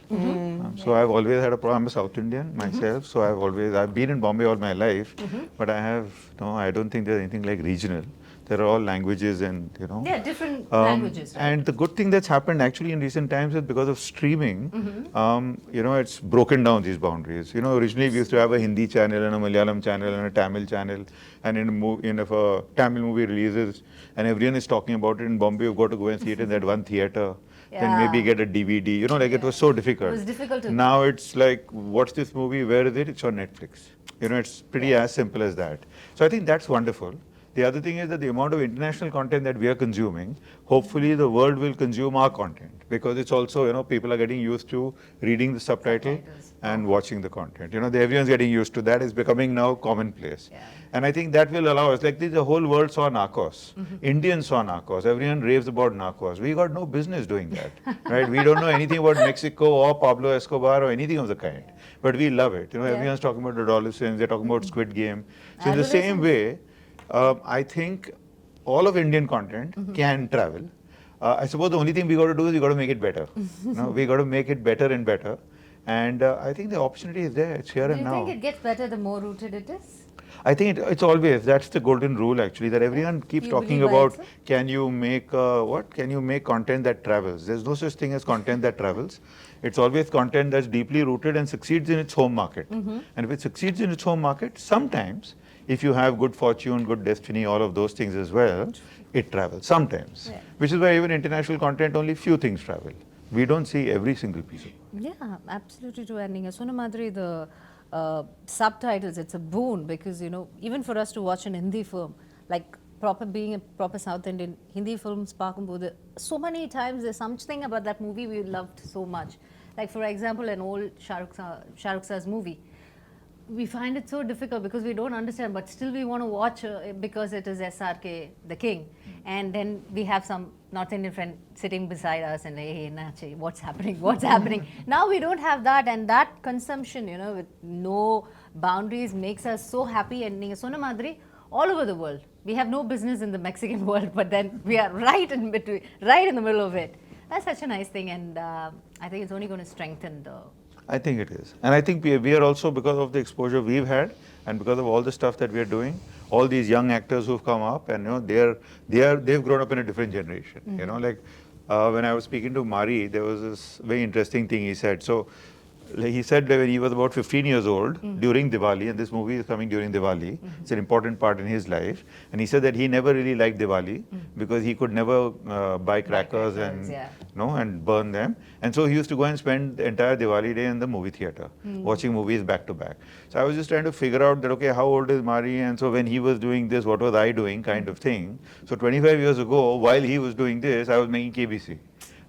So I've always had a problem. I'm a South Indian myself, so I've been in Bombay all my life, but I don't think there's anything like regional. There are all languages and, you know. Yeah, different languages, right? And the good thing that's happened actually in recent times is because of streaming, you know, it's broken down these boundaries. You know, originally we used to have a Hindi channel and a Malayalam channel and a Tamil channel, and if a Tamil movie releases and everyone is talking about it in Bombay, you've got to go and see it in that one theater, then maybe get a DVD. You know, like it was so difficult. It was difficult to. Now it's like, what's this movie? Where is it? It's on Netflix. You know, it's pretty as simple as that. So I think that's wonderful. The other thing is that the amount of international content that we are consuming, hopefully the world will consume our content, because it's also, you know, people are getting used to reading the subtitle and watching the content. You know, everyone's getting used to that. It's becoming now commonplace. Yeah. And I think that will allow us, like the whole world saw Narcos. Indians saw Narcos. Everyone raves about Narcos. We got no business doing that, right? We don't know anything about Mexico or Pablo Escobar or anything of the kind. But we love it. You know, everyone's talking about adolescents. They're talking about Squid Game. So in the same way, I think all of Indian content can travel. I suppose the only thing we got to do is we got to make it better. You know, we got to make it better and better. And I think the opportunity is there. It's here Do and you now. think it gets better the more rooted it is? I think it's always, that's the golden rule actually, that everyone keeps You talking believe by about, itself? can you make what? Can you make content that travels? There's no such thing as content that travels. It's always content that's deeply rooted and succeeds in its home market. And if it succeeds in its home market, sometimes, if you have good fortune, good destiny, all of those things as well, it travels sometimes. Yeah. Which is why even international content, only few things travel. We don't see every single piece of it. Yeah, absolutely true. And நீங்க சொன்ன மாதிரி the subtitles, it's a boon, because you know, even for us to watch an Hindi film, like being a proper South Indian, Hindi films பார்க்கும்போது, so many times there's something about that movie we loved so much. Like for example, an old Shah Rukh Sir's movie, we find it so difficult because we don't understand, but still we want to watch because it is SRK, the king. And then we have some North Indian friend sitting beside us and like, hey, Nachi, what's happening? What's happening? Now we don't have that, and that consumption, you know, with no boundaries makes us so happy. And நீங்க சொன்ன மாதிரி, all over the world, we have no business in the Mexican world, but then we are right in between, right in the middle of it. That's such a nice thing, and I think it's only going to strengthen the. I think it is. And I think we are also, because of the exposure we've had and because of all the stuff that we are doing, all these young actors who've come up, and you know, they've grown up in a different generation. You know, like when I was speaking to Mari, there was this very interesting thing he said. So like he said that when he was about 15 years old during Diwali, and this movie is coming during Diwali, it's an important part in his life, and he said that he never really liked Diwali because he could never buy crackers and and burn them, and so he used to go and spend the entire Diwali day in the movie theater watching movies back to back. So I was just trying to figure out that, okay, how old is Mari, and so when he was doing this, what was I doing, kind of thing. So 25 years ago, while he was doing this, I was making KBC.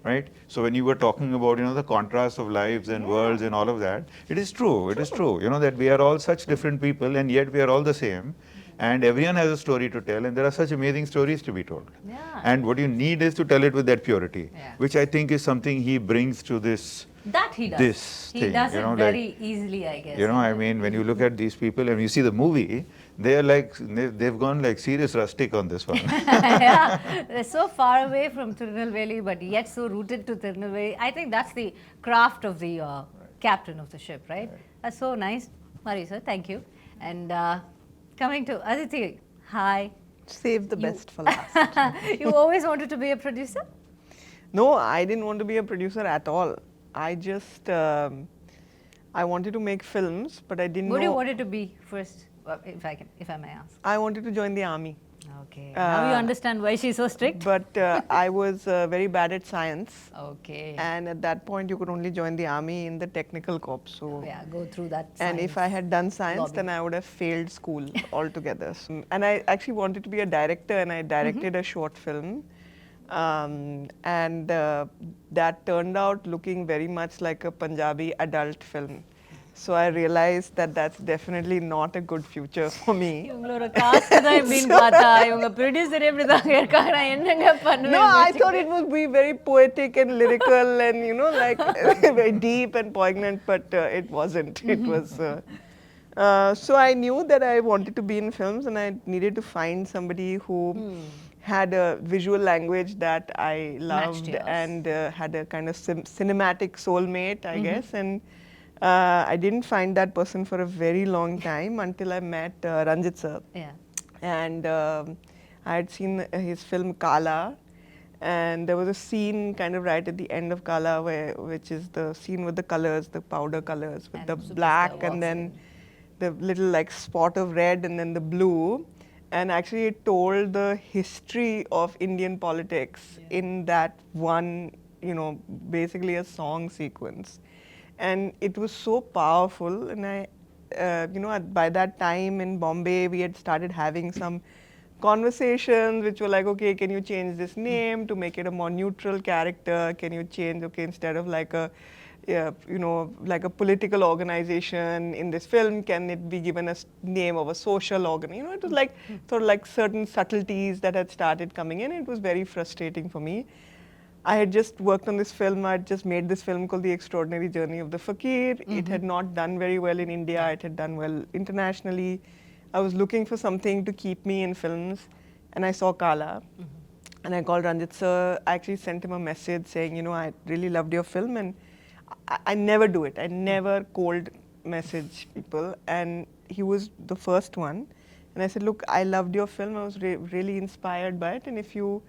Right? So when you were talking about, you know, the contrast of lives and worlds and all of that, it is true. It is true. You know, that we are all such different people, and yet we are all the same. And everyone has a story to tell, and there are such amazing stories to be told. Yeah. And what you need is to tell it with that purity, which I think is something he brings to this. That he does. This he thing, does you know, it very easily, I guess. You know, I mean, when you look at these people and you see the movie, they are like, they've gone like serious rustic on this one. Yeah, they're so far away from Tirunelveli, but yet so rooted to Tirunelveli. I think that's the craft of the captain of the ship, right? That's so nice. Marisa, thank you. And coming to Aditi, hi. Save the best for last. You always wanted to be a producer? No, I didn't want to be a producer at all. I just, I wanted to make films, but I didn't What know. do you wanted to be first, if I may ask? I wanted to join the army. Okay. Now you understand why she's so strict? But I was very bad at science. Okay. And at that point, you could only join the army in the technical corps. So, Yeah, go through that. and if I had done science, then I would have failed school altogether. And I actually wanted to be a director, and I directed a short film. And that turned out looking very much like a Punjabi adult film. So I realized that that's definitely not a good future for me. இவங்களோட cost தான் எப்படின்னு பார்த்தா இவங்க producer எப்படி தான் இருக்காங்க நான் என்னங்க பண்ணுவேன் No, I thought it would be very poetic and lyrical and, you know, like very deep and poignant, but it wasn't. It was. So I knew that I wanted to be in films, and I needed to find somebody who had a visual language that I loved yours. and had a kind of cinematic soulmate, I guess. And I didn't find that person for a very long time until I met Ranjit sir. Yeah. And I had seen his film Kala, and there was a scene kind of right at the end of Kala which is the scene with the colors, the powder colors, with And the Superstar black walks and then the little like spot of red and then the blue. And actually it told the history of Indian politics in that one, basically a song sequence. And it was so powerful. And by that time in Bombay, we had started having some conversations which were like, okay, can you change this name to make it a more neutral character? Can you change, okay, instead of like like a political organization in this film, can it be given a name of a social organ? It was like sort of like certain subtleties that had started coming in. It was very frustrating for me. I had just worked on this film. I had just made this film called The Extraordinary Journey of the Fakir. It had not done very well in India. It had done well internationally. I was looking for something to keep me in films, and I saw Kala. And I called Ranjit sir. I actually sent him a message saying, I really loved your film, and I never do it. I never cold message people, and he was the first one. And I said, look, I loved your film. I was really inspired by it, and if you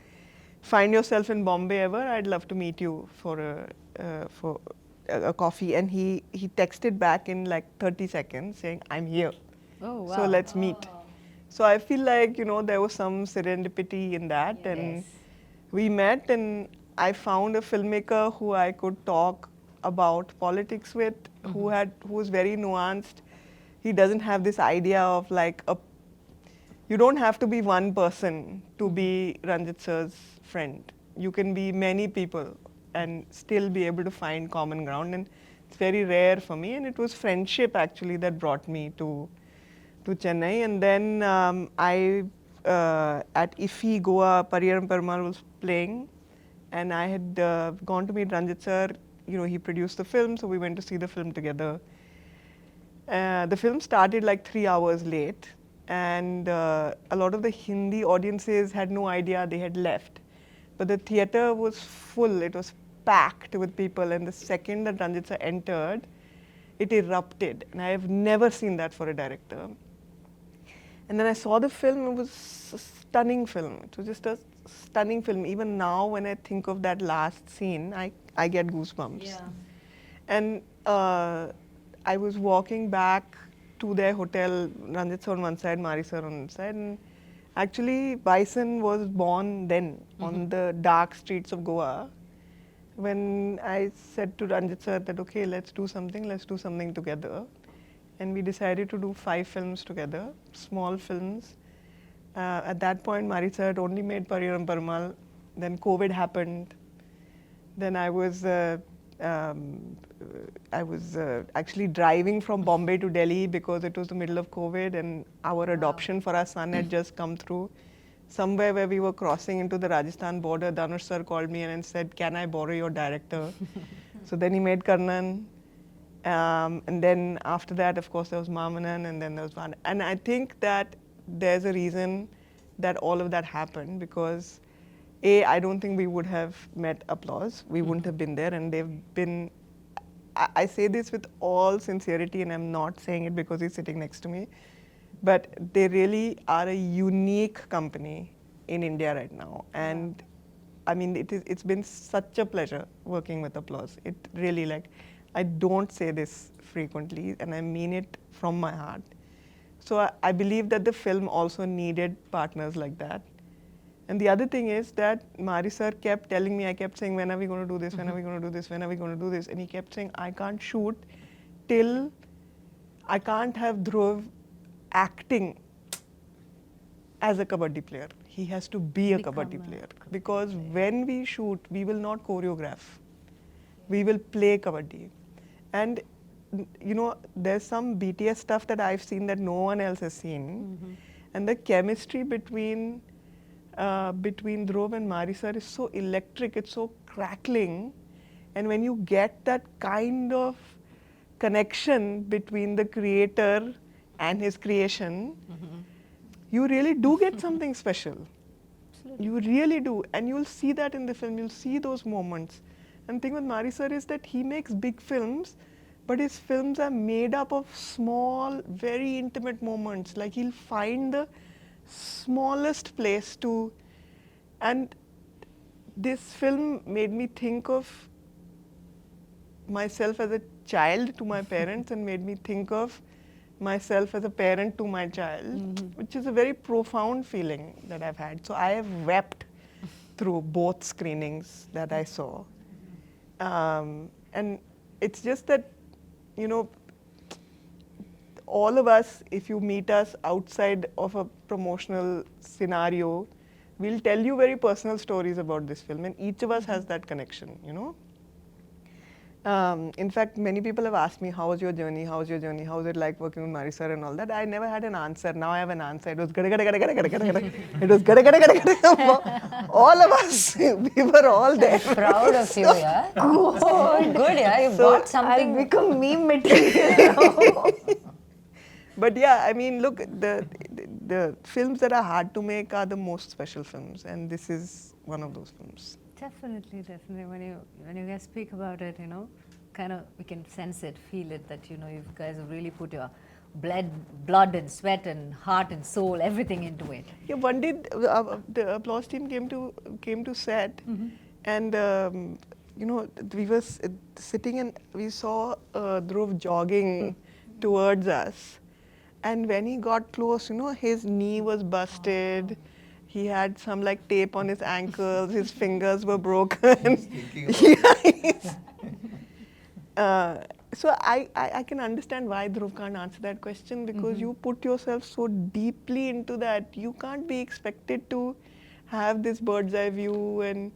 find yourself in Bombay ever, I'd love to meet you for a coffee. And he texted back in like 30 seconds saying, I'm here. Oh, wow. So let's meet. So I feel like, there was some serendipity in that. And we met, and I found a filmmaker who I could talk about politics with, who was very nuanced. He doesn't have this idea of like you don't have to be one person to be Ranjit sir's friend. You can be many people and still be able to find common ground. And it's very rare for me. And it was friendship actually that brought me to Chennai. And then at IFFI Goa, Pariyaram Perumal was playing. And I had gone to meet Ranjit sir. He produced the film, so we went to see the film together. The film started like 3 hours late, and a lot of the Hindi audiences had no idea they had left. But the theater was full, it was packed with people, and the second that Ranjit sir entered, it erupted. And I have never seen that for a director. And then I saw the film, it was a stunning film. It was just a stunning film. Even now, when I think of that last scene, I get goosebumps. Yeah. And I was walking back to their hotel, Ranjit sir on one side, Mari sir on one side. And actually, Bison was born then on the dark streets of Goa. When I said to Ranjit sir that, okay, let's do something together. And we decided to do 5 films together, small films. At that point, Mari sir had only made Pariyaram Perumal. Then COVID happened. Then I was actually driving from Bombay to Delhi because it was the middle of COVID, and our adoption for our son had just come through. Somewhere where we were crossing into the Rajasthan border, Dhanush sir called me and said, can I borrow your director? So then he made Karnan. And then after that, of course, there was Mamanan, and then there was Van. And I think that there's a reason that all of that happened, because I don't think we would have met Applause. We wouldn't have been there, and they've been, I say this with all sincerity, and I'm not saying it because he's sitting next to me, but they really are a unique company in India right now. And I mean, it's been such a pleasure working with Applause. It really, like, I don't say this frequently, and I mean it from my heart. So I believe that the film also needed partners like that. And the other thing is that Mari sir kept telling me, I kept saying, when are we going to do this? When are we going to do this? When are we going to do this? And he kept saying, I can't shoot till I can't have Dhruv acting as a kabaddi player. He has to be a kabaddi player. Because when we shoot, we will not choreograph. We will play kabaddi. And there's some BTS stuff that I've seen that no one else has seen. And the chemistry between Dhruv and Mari sir is so electric, it's so crackling. And when you get that kind of connection between the creator and his creation, you really do get something special. You really do. And you'll see that in the film, you'll see those moments. And the thing with Mari sir is that he makes big films, but his films are made up of small, very intimate moments. Like he'll find the smallest place to, and this film made me think of myself as a child to my parents and made me think of myself as a parent to my child, which is a very profound feeling that I've had. So I have wept through both screenings that I saw. And it's just that, you know, all of us, if you meet us outside of a promotional scenario, we'll tell you very personal stories about this film, and each of us has that connection, you know. In fact, many people have asked me, how was your journey? How was your journey? How was it like working with Mari sir and all that? I never had an answer. Now I have an answer. It was gada gada gada gada gada gada gada. It was gada gada gada gada. All of us, we were all there. Proud of you, yeah. Good, yeah. You bought something. I've become meme material. But yeah, I mean, look, the films that are hard to make are the most special films, and this is one of those films. Definitely, definitely. When you guys speak about it, you know, kind of we can sense it, feel it, that, you know, you guys have really put your blood and sweat and heart and soul, everything into it. Yeah, one day the applause team came to set, and you know, we were sitting and we saw Dhruv jogging towards us, and when he got close, you know, his knee was busted. He had some like tape on his ankles. His fingers were broken. So I can understand why Dhruv can't answer that question, because you put yourself so deeply into that. You can't be expected to have this bird's eye view and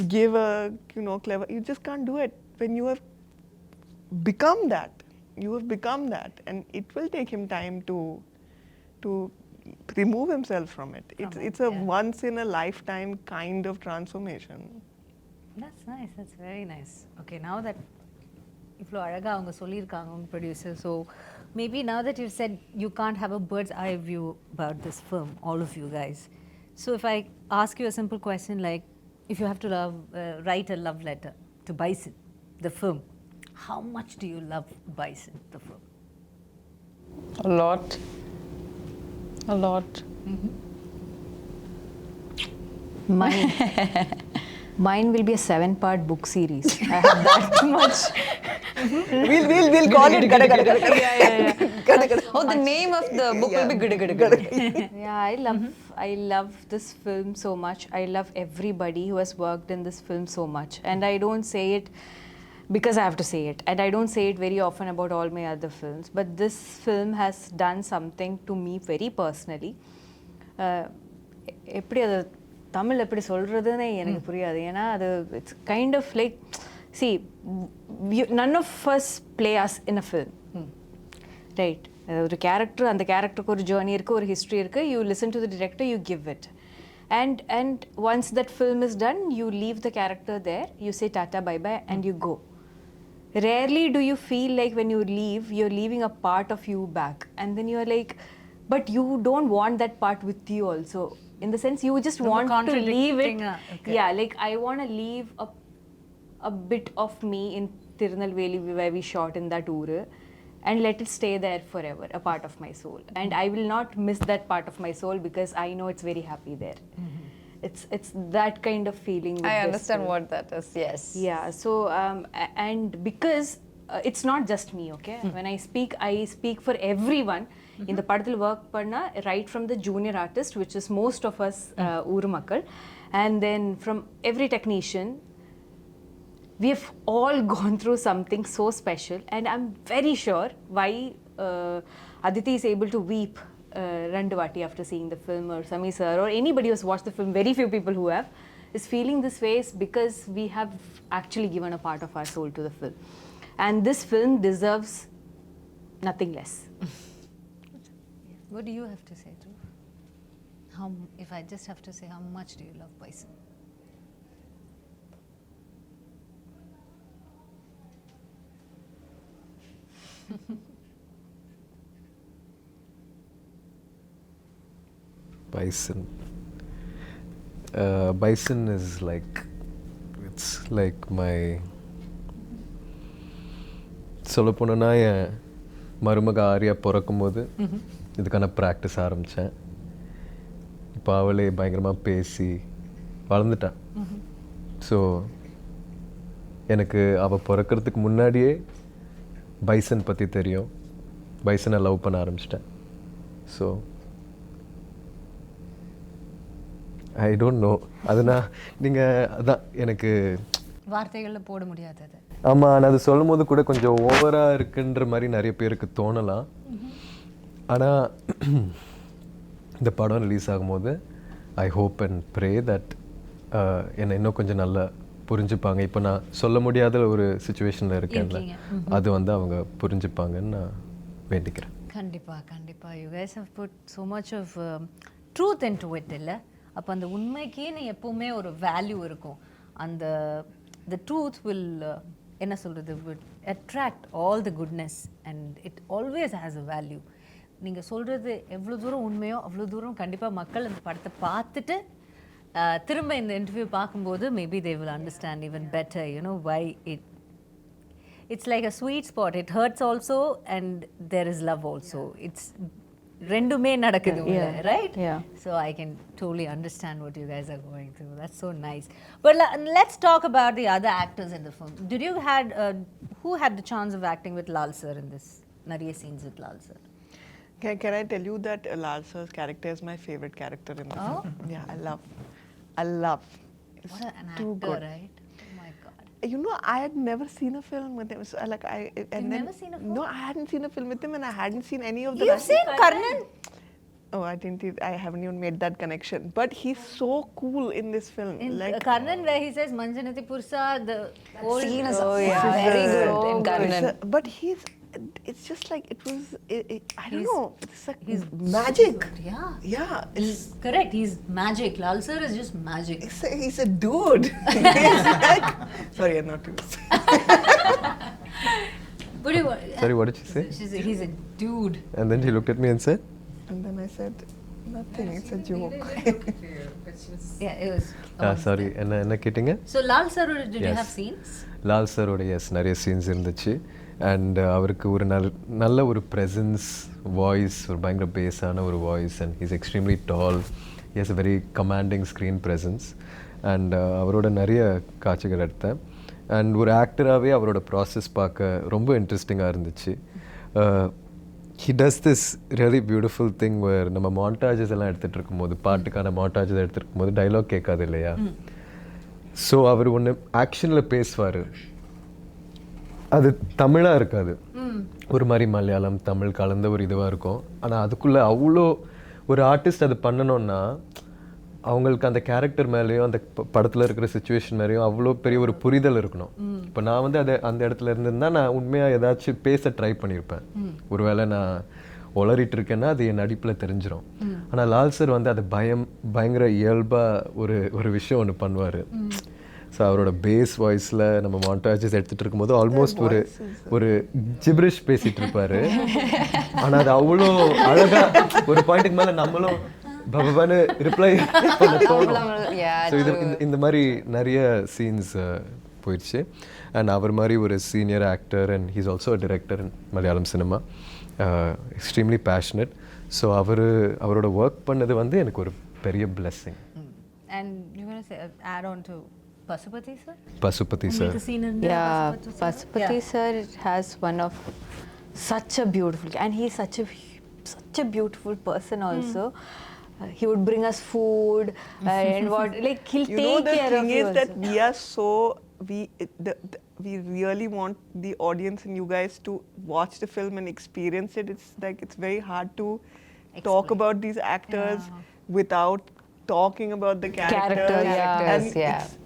give a, you know, clever. You just can't do it when you have become that. You have become that, and it will take him time to remove himself from it. It's a once in a lifetime kind of transformation. That's nice. That's very nice. Okay, now that இவ்வளோ அழகாக அவங்க சொல்லியிருக்காங்க உங்கள் producer, so maybe now that you've said you can't have a bird's eye view about this film, all of you guys. So if I ask you a simple question like, if you have to write a love letter to Bison, the film, how much do you love Bison, the film? A lot. A lot. Mine will be a 7-part book series. I have that much. We'll call it gada gada gada. Gada gada. Oh, the name of the book will be Gada Gada Gada. Yeah, I love this film so much. I love everybody who has worked in this film so much. And I don't say it because I have to say it. And I don't say it very often about all my other films. But this film has done something to me very personally. எப்படி அது தமிழ் எப்படி சொல்கிறதுன்னு எனக்கு புரியாது. ஏன்னா அது it's kind of like, see, none of us play us in a film. Right. ஒரு character, அந்த கேரக்டருக்கு ஒரு ஜேர்னி இருக்குது, ஒரு ஹிஸ்ட்ரி இருக்குது. You listen to the director, you give it. And once that film is done, you leave the character there, you say tata bye bye and you go. Rarely do you feel like when you leave, you're leaving a part of you back. And then you're like, but you don't want that part with you also. In the sense, you just want to leave it. Okay. Yeah, like I want to leave a bit of me in Tirunelveli where we shot in that uru, and let it stay there forever, a part of my soul. And I will not miss that part of my soul because I know it's very happy there. It's that kind of feeling with I this understand film. what that is, yes. Yeah, so and because it's not just me, okay? When I speak for everyone. In the படத்தில் work பண்ண, right from the junior artist, which is most of us ஊர் மக்கள், and then from every technician, we have all gone through something so special. And I'm very sure why Aditi is able to weep ரெண்டு வாட்டி after seeing the film, or Sami sir, or anybody who's watched the film, very few people who have, is feeling this way is because we have actually given a part of our soul to the film. And this film deserves nothing less. What do you have to say, Dhruv? If I just have to say, how much do you love Bison? Bison. Bison is like, it's like my, சொல்ல போனோன்னா என் மருமக ஆரியா பிறக்கும்போது இதுக்கான practice ஆரம்பித்தேன். இப்போ அவளே பயங்கரமாக பேசி வளர்ந்துட்டான். ஸோ எனக்கு அவள் பிறக்கிறதுக்கு முன்னாடியே பைசன் பற்றி தெரியும். பைசனை லவ் பண்ண ஆரம்பிச்சிட்டேன். So I don't know. அதுனா நீங்கள் அதான் எனக்கு வார்த்தைகளில் போட முடியாது அது. ஆமாம், நான் அது சொல்லும் போது கூட கொஞ்சம் ஓவராக இருக்குன்ற மாதிரி நிறைய பேருக்கு தோணலாம். ஆனால் இந்த படம் ரிலீஸ் ஆகும்போது I hope and pray that என்னை இன்னும் கொஞ்சம் நல்லா புரிஞ்சுப்பாங்க. இப்போ நான் சொல்ல முடியாத ஒரு சுச்சுவேஷனில் இருக்கேன்ல, அது வந்து அவங்க புரிஞ்சுப்பாங்கன்னு நான் வேண்டிக்கிறேன். கண்டிப்பாக you guys have put so much of truth into it இல்லை. அப்போ அந்த உண்மைக்குன்னு எப்போவுமே ஒரு வேல்யூ இருக்கும். அந்த த ட்ரூத் வில் என்ன சொல்கிறது, will attract all the goodness and it always has a value. நீங்கள் சொல்கிறது எவ்வளோ தூரம் உண்மையோ அவ்வளோ தூரம் கண்டிப்பாக மக்கள் அந்த படத்தை பார்த்துட்டு திரும்ப இந்த இன்டர்வியூ பார்க்கும்போது maybe they will understand even better you know why it's like a sweet spot. It hurts also and there is love also. It's rendume nadakudhu, right? Yeah. So I can totally understand what you guys are going through. That's so nice. But let's talk about the other actors in the film. Did you who had the chance of acting with Lal sir in this? Nariya scenes with Lal sir. Can I tell you that Lal sir's character is my favorite character in the film? Yeah, I love. It's What an too actor, good. right? Oh my God. You know, I had never seen a film with him. So, never seen a film? No, I hadn't seen a film with him, and I hadn't seen any of the. You've seen Karnan? Oh, I haven't even made that connection. But he's so cool in this film. In Like Karnan, where he says Manjanati Pursa, the old Scene is yeah. very good so in good. Karnan. But it's just like it was. I don't know. It's like magic. Yeah. Yeah, He's correct. He's magic. Lal sir is just magic. he's a dude. He's like, sorry, I'm not used. But you, Sorry, what did she say? he's a dude. And then she looked at me and said, And then I said, nothing. It's a joke. Yeah, it was. Sorry, என்ன கேட்டிங்க? So Lal sir, did you Yes. have scenes? Lal சரோட நிறைய scenes இருந்துச்சு. And அவருக்கு ஒரு நல்ல ஒரு presence, voice, ஒரு பயங்கர பேஸான ஒரு வாய்ஸ். And he's extremely tall. He has a very commanding screen presence. And அவரோட நிறைய காட்சிகள் எடுத்தேன். அண்ட் ஒரு ஆக்டராகவே அவரோட ப்ராசஸ் பார்க்க ரொம்ப இன்ட்ரெஸ்டிங்காக இருந்துச்சு. He does this really beautiful thing where நம்ம மாண்டாஜஸ் எல்லாம் எடுத்துகிட்டு இருக்கும்போது, பாட்டுக்கான மாண்டாஜஸ் எடுத்துகிட்டு இருக்கும்போது டைலாக் கேட்காது இல்லையா? ஸோ அவர் ஒன்று ஆக்ஷனில் பேசுவார், அது தமிழாக இருக்காது, ஒரு மாதிரி மலையாளம் தமிழ் கலந்த ஒரு இதுவாக இருக்கும். ஆனால் அதுக்குள்ளே அவ்வளோ ஒரு ஆர்டிஸ்ட் அது பண்ணணும்னா அவங்களுக்கு அந்த கேரக்டர் மேலேயும் அந்த படத்தில் இருக்கிற சுச்சுவேஷன் மேலேயும் அவ்வளோ பெரிய ஒரு புரிதல் இருக்கணும். இப்போ நான் வந்து அந்த இடத்துல இருந்திருந்தால் நான் உண்மையாக ஏதாச்சும் பேச ட்ரை பண்ணியிருப்பேன். ஒருவேளை நான் உளறிட்டு இருக்கேன்னா அது என் நடிப்பில் தெரிஞ்சிடும். ஆனால் லால் சார் வந்து அது பயங்கர இயல்பாக ஒரு விஷயம் ஒன்று பண்ணுவார். ஸோ அவரோட பேஸ் வாய்ஸில் நம்ம மாண்டாஜஸ் எடுத்துகிட்டு இருக்கும்போது ஆல்மோஸ்ட் ஒரு ஜிப்ரிஷ் பேசிகிட்டு இருப்பார். ஆனால் அது அவ்வளோ அழகாக ஒரு பாயிண்ட்டுக்கு மேலே நம்மளும் பபான்னு ரிப்ளை பண்ண தோணும். ஸோ இந்த மாதிரி நிறைய சீன்ஸ் போயிடுச்சு. அண்ட் அவர் மாதிரி ஒரு senior actor and he's also a director in Malayalam cinema, extremely passionate. So அவரோட ஒர்க் பண்ணது வந்து எனக்கு ஒரு பெரிய blessing. And you want to say add on to Pasupati sir? Pasupathi sir. Yeah, Pasupati sir has one of such a beautiful, and he's such a beautiful person also. He would bring us food and what, like he'll take care of you. The thing is that also. we are so we really want the audience and you guys to watch the film and experience it. It's like it's very hard to talk about these actors without talking about the characters. And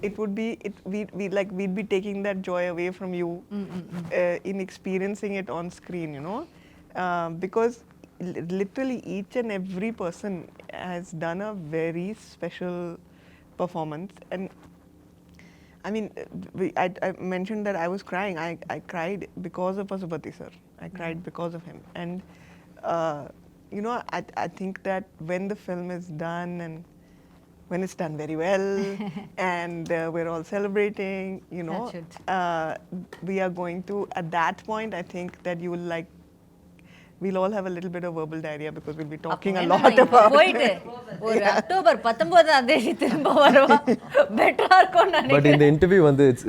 it would be we'd be taking that joy away from you in experiencing it on screen, you know, because literally each and every person has done a very special performance. And I mean, I mentioned that I was crying. I cried because of Pasupati sir. I cried because of him. And you know, I think that when the film is done and when it's done very well and we're all celebrating, you know, That's it. we are going to, at that point, I think that you will like we'll all have a little bit of verbal diarrhea because we'll be talking a lot about போயிட்டு ஒரு October 19ஆம் தேதி திரும்ப வருவா பெட்டரா இருக்கும் But நினைக்கிறேன். in the interview,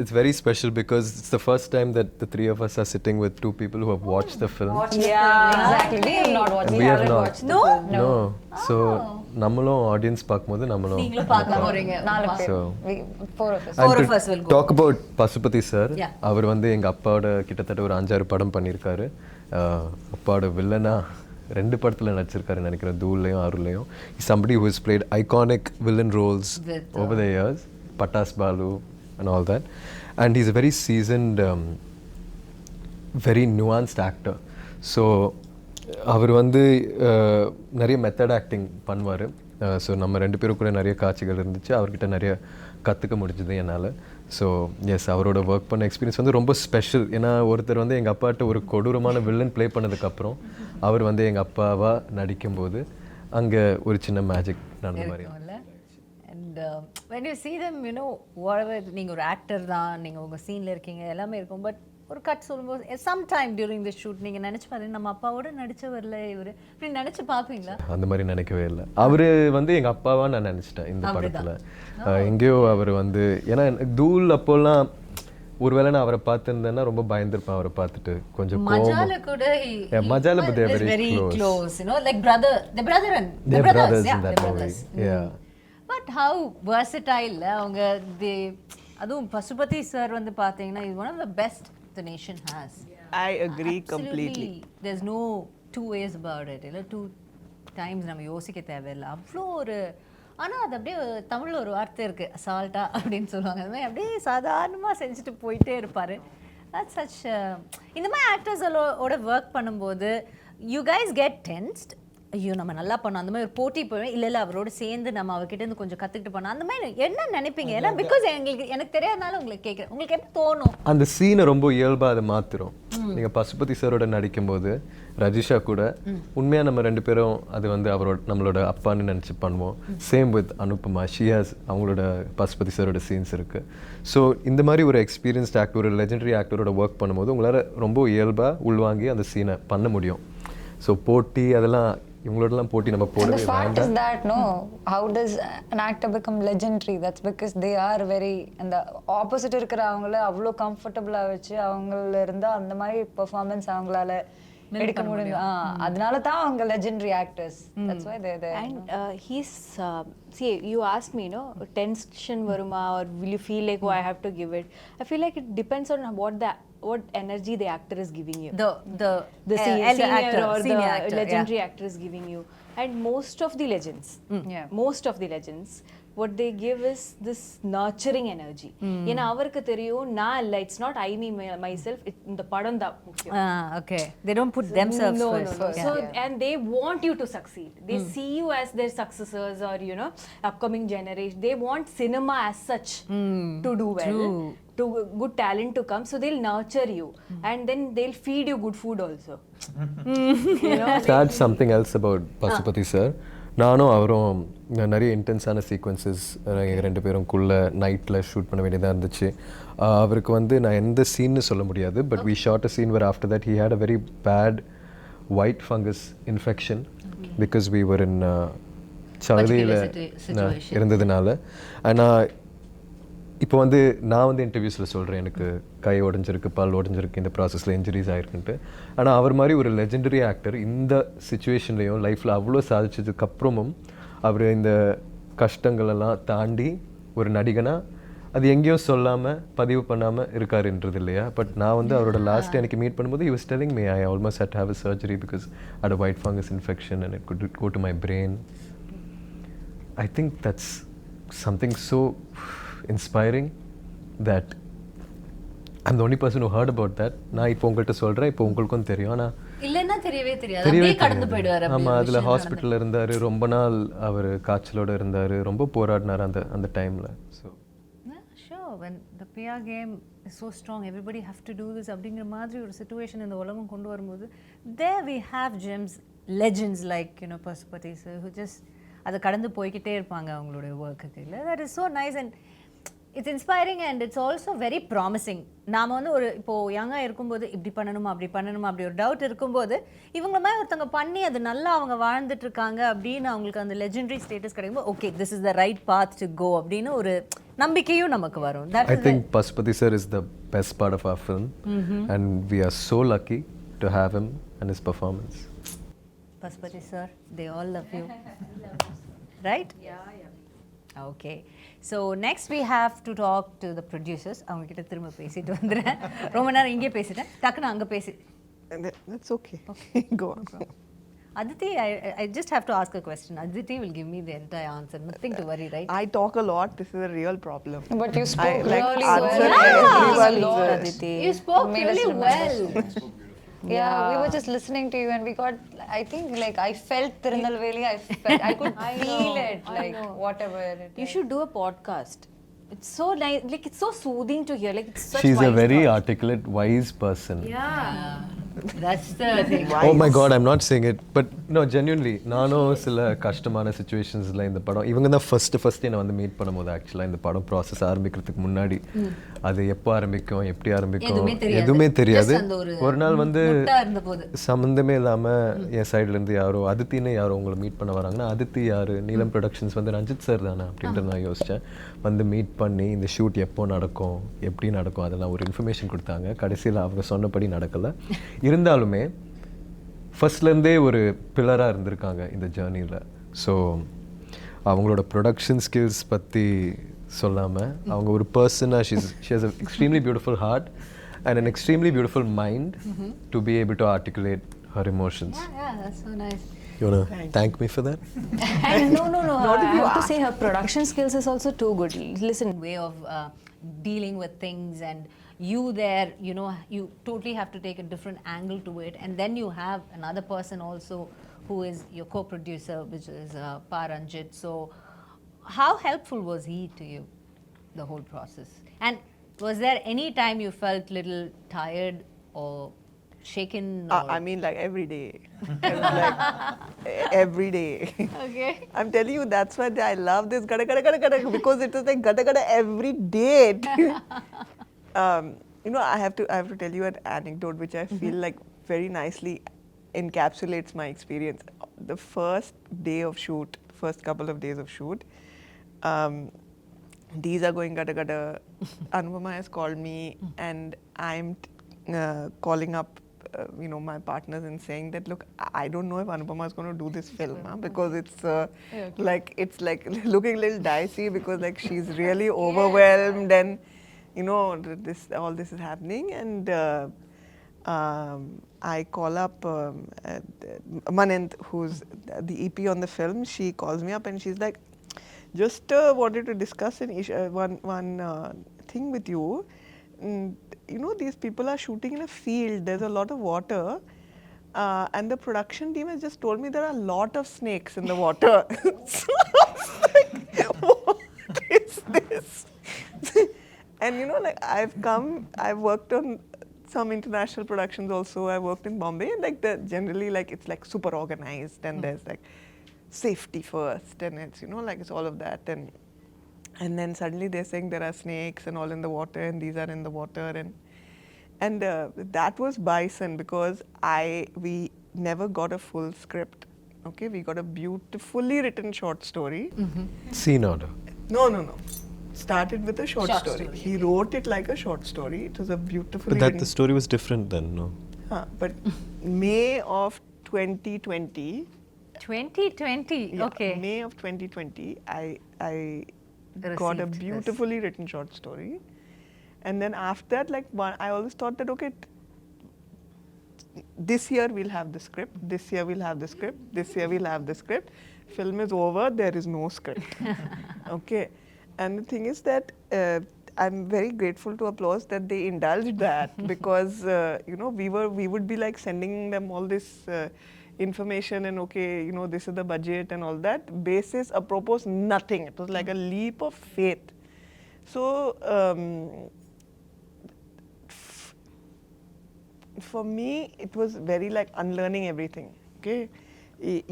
it's very special because it's the first time that the three of us are sitting with two people who have watched the film. Yeah, exactly. We have not watched. And We we have haven't not. watched. No? No. So நம்மளும் audience பார்க்கும்போது நம்மளும் நீங்களும் பார்க்க போறீங்க. நாலு பேர். So Four of us. And Four to of us will go. talk about Pasupathi sir, Yeah. அவர் வந்து எங்க அப்பாவோட கிட்டத்தட்ட ஒரு 5-6 படம் பண்ணியிருக்காரு. அப்பாவோட வில்லனா 2 படத்துல நடிச்சிருக்காருன்னு நினைக்கிறேன், தூள்லையும் ஆறுலையும். Somebody who has played iconic villain roles over the years, Patas Balu and all that. And he's a very seasoned, very nuanced actor. So அவர் வந்து நிறைய மெத்தட் ஆக்டிங் பண்ணுவார். ஸோ நம்ம 2 பேரும் கூட நிறைய காட்சிகள் இருந்துச்சு, அவர்கிட்ட நிறைய கற்றுக்க முடிஞ்சது என்னால். ஸோ எஸ், அவரோட ஒர்க் பண்ண எக்ஸ்பீரியன்ஸ் வந்து ரொம்ப ஸ்பெஷல். ஏன்னா ஒருத்தர் வந்து எங்கள் அப்பாட்ட ஒரு கொடூரமான வில்லன் ப்ளே பண்ணதுக்கப்புறம் அவர் வந்து எங்கள் அப்பாவாக நடிக்கும்போது அங்கே ஒரு சின்ன மேஜிக் நடந்த மாதிரி. And when you see them, you know, whatever, நீங்க ஒரு ஆக்டர் தான், நீங்க உங்க சீன்ல இருக்கீங்க, எல்லாமே இருக்கும். பட் ஒரு கட் சொல்லும்போது sometime during the shoot நீங்க நினைச்சு பாருங்க, நம்ம அப்பாவோட நடிச்சவர்ல இவரு இப்படி நினைச்சு பாப்பீங்களா? அந்த மாதிரி நினைக்கவே இல்லை. அவரு வந்து எங்க அப்பாவா நான் நினைச்சிட்டேன் இந்த படத்துல. எங்கேயோ அவர் வந்து, ஏன்னா தூள் அப்போல்லாம் ஒருவேளை நான் அவரை பார்த்துருந்தேன்னா ரொம்ப பயந்துருப்பேன். அவரை பார்த்துட்டு கொஞ்சம் மஜால கூட மஜால but they are very very close, you know, like they're brothers, yeah, they're brothers. Yeah. But how versatile அவங்க அதுவும் பசுபதி சார் வந்து பாத்தீங்கன்னா is one of the best the nation has. I agree completely. There's no two ways about it. இல்ல two times நம்ம யோசிக்க தேவையில்லை. அவ்வளோ ஒரு, ஆனா அது அப்படியே தமிழ்ல ஒரு வார்த்தை இருக்கு, அசால்ட்டா அப்படின்னு சொல்லுவாங்க. அது மாதிரி அப்படியே சாதாரணமா செஞ்சுட்டு போயிட்டே இருப்பாரு. That's such இந்த மாதிரி ஆக்டர்ஸோட ஒர்க் பண்ணும்போது you guys get tensed. ஐயோ நம்ம நல்லா பண்ணோம், அந்த மாதிரி ஒரு போட்டி போய் இல்லை அவரோட சேர்ந்து நம்ம அவர்கிட்ட இருந்து கொஞ்சம் கற்றுக்கிட்டு பண்ணோம், அந்த மாதிரி என்ன நினைப்பீங்க? ஏன்னா பிகாஸ் எனக்கு தெரியாதனால உங்களுக்கு கேட்குறேன், உங்களுக்கு எப்படி தோணும்? அந்த சீனை ரொம்ப இயல்பாக அதை மாத்திரும். நீங்கள் பசுபதி சாரோட நடிக்கும்போது ரஜிஷா கூட உண்மையாக நம்ம 2 பேரும் அது வந்து அவரோட நம்மளோட அப்பான்னு நினச்சி பண்ணுவோம். சேம் வித் அனுப்பமா, ஷியாஸ் அவங்களோட பசுபதி சாரோட சீன்ஸ் இருக்குது. ஸோ இந்த மாதிரி ஒரு எக்ஸ்பீரியன்ஸ்ட் ஆக்டர், ஒரு லெஜெண்டரி ஆக்டரோட ஒர்க் பண்ணும்போது உங்களால் ரொம்ப இயல்பாக உள்வாங்கி அந்த சீனை பண்ண முடியும். ஸோ போட்டி அதெல்லாம் இவங்களோடலாம் போட்டி நம்ம போடவே The fact வேண்டாம். is that no, how does an actor become legendary? That's because they are very, and the opposite இருக்கிற அவங்கள அவ்வளோ கம்ஃபர்டபுளா வச்சு அவங்கள இருந்தா அந்த மாதிரி பெர்ஃபார்மன்ஸ் அவங்களால எடுக்க முடியும். அதனால தான் அவங்க legendary actors. That's why they're there. And he's see, you asked me, you know, tension varuma or will you feel like, oh, I have to give it? I feel like it depends on what energy the actor is giving you. The senior actor, or senior the actor, legendary actor is giving you. And most of the legends, most of the legends, what they give is this nurturing energy. ஏன்னா அவருக்கு தெரியும் நான் இல்லை, it's not I me myself, இந்த படம் தான் முக்கியம். Okay, they don't put themselves no, first. No. Yeah. So and they want you to succeed. They see you as their successors or, you know, upcoming generation. They want cinema as such to do well. True. To good talent to come, so they'll nurture you and then they'll feed you good food also. You know, That's something else about Pasupathi sir. நானும் அவரும் நிறைய இன்டென்ஸான sequences எங்கள் 2 பேருக்குள்ளே நைட்டில் shoot பண்ண வேண்டியதாக இருந்துச்சு. அவருக்கு வந்து நான் எந்த சீன்னு சொல்ல முடியாது, but we shot a scene where after that he had a very bad white fungus infection because we were in சளியில் இருந்ததுனால. ஆனால் இப்போ வந்து நான் வந்து இன்டர்வியூஸில் சொல்கிறேன் எனக்கு கை உடஞ்சிருக்கு, பால் உடஞ்சிருக்கு, இந்த ப்ராசஸில் இன்ஜுரிஸ் ஆகிருக்குன்ட்டு. ஆனால் அவர் மாதிரி ஒரு லெஜெண்டரி ஆக்டர் இந்த சுச்சுவேஷன்லேயும் லைஃப்பில் அவ்வளோ சாதிச்சதுக்கப்புறமும் அவர் இந்த கஷ்டங்களெல்லாம் தாண்டி ஒரு நடிகனாக அது எங்கேயும் சொல்லாமல் பதிவு பண்ணாமல் இருக்காருன்றது இல்லையா. பட் நான் வந்து அவரோட லாஸ்ட் எனக்கு மீட் பண்ணும்போது he was telling me I almost had to have a surgery because I had a white fungus infection and it could go to my brain. I think that's something so inspiring that I'm the only person who heard about that. நான் இப்போ உங்கள்கிட்ட சொல்கிறேன், இப்போ உங்களுக்கும் தெரியும். ஆனால் இல்லைன்னா தெரியவே அப்படியே கடந்து போயிடுவாரு. ஆமாம், அதில் ஹாஸ்பிட்டலில் இருந்தார், ரொம்ப நாள் அவர் காய்ச்சலோடு இருந்தார், ரொம்ப போராடினார் அந்த டைமில். So sure, when the PR game is so strong, everybody have to do this அப்படிங்கிற மாதிரி ஒரு situation இந்த உலகம் கொண்டு வரும்போது there we have gems, legends like, you know, Pasupathi sir who just அதை கடந்து போய்கிட்டே இருப்பாங்க அவங்களோட ஒர்க்குக்கு. இல்லை, that is so nice. And it's inspiring and it's also very promising. நாம் வந்து ஒரு இப்போது யங்காக இருக்கும்போது இப்படி பண்ணணுமா அப்படி ஒரு டவுட் இருக்கும்போது இவங்கள மாதிரி ஒருத்தவங்க பண்ணி அது நல்லா அவங்க வாழ்ந்துட்டு இருக்காங்க அப்படின்னு அவங்களுக்கு அந்த லெஜெண்டரி ஸ்டேட்டஸ் கிடைக்கும்போது okay this is the right path to go அப்படின்னு ஒரு நம்பிக்கையும் நமக்கு வரும். I think Pashupati sir is the best part of our film, and we are so lucky to have him and his performance. Pashupati sir, they all love you. Right? Okay. So next we have to talk to the producers. அவங்க கிட்ட திரும்ப பேசிட்டு வந்துறேன். ரொம்ப நேரம் இங்கே பேசிட்டேன். டக்குன்னு அங்க பேசி. That's okay. Go on. Aditi, I just have to ask a question. Aditi will give me the entire answer. Nothing to worry, right? I talk a lot. This is a real problem. But you spoke like really answer well. everyone's, Aditi. You spoke Made us really remember. well. Yeah, we were just listening to you and we got, I think like I felt Tirunelveli, I could feel it, like whatever it is. You should do a podcast. It's so nice, like it's so soothing to hear. Like it's such She's a wise very thoughts. articulate, wise person. That's the thing. Oh my god, I'm not saying it, but no, genuinely நானும் சில கஷ்டமான சிச்சுவேஷன்ஸில் இந்த படம் இவங்க தான் first என்னை வந்து meet பண்ணும்போது ஆக்சுவலாக இந்த படம் ப்ராசஸ் ஆரம்பிக்கிறதுக்கு முன்னாடி அது எப்போ ஆரம்பிக்கும் எப்படி ஆரம்பிக்கும் எதுவுமே தெரியாது. Just அந்த ஒரு நாள் வந்து முட்டா இருந்தபோது. சம்மந்தமே இல்லாமல் என் சைட்லேருந்து யாரோ அதித்தின்னு யாரோ உங்களை மீட் பண்ண வராங்கன்னா அதித்தி யார் நீலம் ப்ரொடக்ஷன்ஸ் வந்து ரஞ்சித் சார் தானே அப்படின்ட்டு நான் யோசித்தேன். வந்து மீட் பண்ணி இந்த ஷூட் எப்போ நடக்கும் எப்படி நடக்கும் அதெல்லாம் ஒரு இன்ஃபர்மேஷன் கொடுத்தாங்க. கடைசியில் அவங்க சொன்னபடி நடக்கலை. இருந்தாலுமே ஃபர்ஸ்ட்லேருந்தே ஒரு பில்லராக இருந்திருக்காங்க இந்த ஜேர்னியில். ஸோ அவங்களோட ப்ரொடக்ஷன் ஸ்கில்ஸ் பற்றி சொல்லாமல் அவங்க ஒரு பர்சனாக she has a extremely beautiful heart and an extremely beautiful mind to be able to articulate her emotions. Yeah, that's so nice. You want to thank me for that? And no. I have to say her production skills is also too good. Listen, Way of dealing with things, and you there, you know, you totally have to take a different angle to it, and then you have another person also who is your co-producer, which is Paranjit. So how helpful was he to you, the whole process? And was there any time you felt little tired or shaken? Or I mean, like every day. Like every day. Okay. I'm telling you, that's why I love this gada gada gada gada because it was like gada gada every day. You know, I have to tell you an anecdote which I feel like very nicely encapsulates my experience. The first day of shoot, first couple of days of shoot, these are going gada gada. Anupama has called me and I'm calling up you know, my partners and saying that, look, I don't know if Anupama is going to do this film because it's it's like looking a little dicey because like she's really overwhelmed and you know all this is happening and I call up Manent, who's the EP on the film. She calls me up and she's like, just wanted to discuss one thing with you. You know, these people are shooting in a field. There's a lot of water, and the production team has just told me there are a lot of snakes in the water. So I was like, what is this? And you know, like I've worked on some international productions also. I worked in Bombay, and like generally like it's like super organized, and there's like safety first, and it's you know like it's all of that, and then suddenly they're saying there are snakes and all in the water, and these are in the water, and that was Bison because we never got a full script. Okay, we got a beautifully written short story. Scene order. No. Started with a short story. He wrote it like a short story. It was a beautifully But that written. the story was different then, no? But May of 2020. 2020. Yeah, Okay. May of 2020, I got a Received this. beautifully written short story, and then after that, like I always thought that okay, this year we'll have the script. This year we'll have the script. This year we'll have the script. Film is over. There is no script. Okay, and the thing is that I'm very grateful to Applause that they indulged that because you know we would be like sending them all this. Information and okay, you know, this is the budget and all that. Basis, apropos, nothing. It was like a leap of faith. So, for me, it was very like unlearning everything. Okay,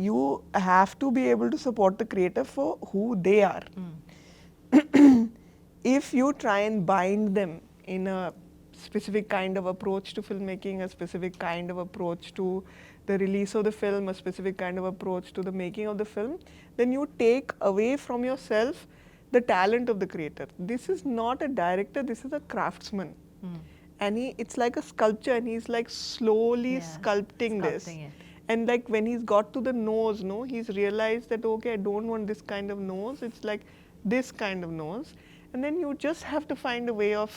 you have to be able to support the creator for who they are. if you try and bind them in a specific kind of approach to filmmaking, a specific kind of approach to the release of the film, a specific kind of approach to the making of the film, then you take away from yourself the talent of the creator. This is not a director, this is a craftsman. And it's like a sculpture, and he's like slowly sculpting this. Sculpting it. And like when he's got to the nose, no, he's realized that, okay, I don't want this kind of nose, it's like this kind of nose. And then you just have to find a way of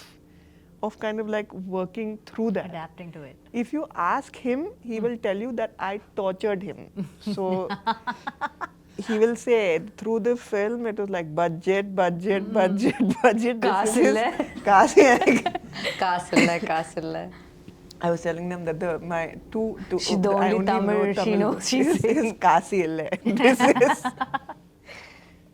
kind of like working through that. Adapting to it. If you ask him, he will tell you that I tortured him. So he will say through the film it was like budget. Kaas illa. Kaas illa. I was telling them that my two She's the I only Tamil she knows. This is Kasi illa. This is.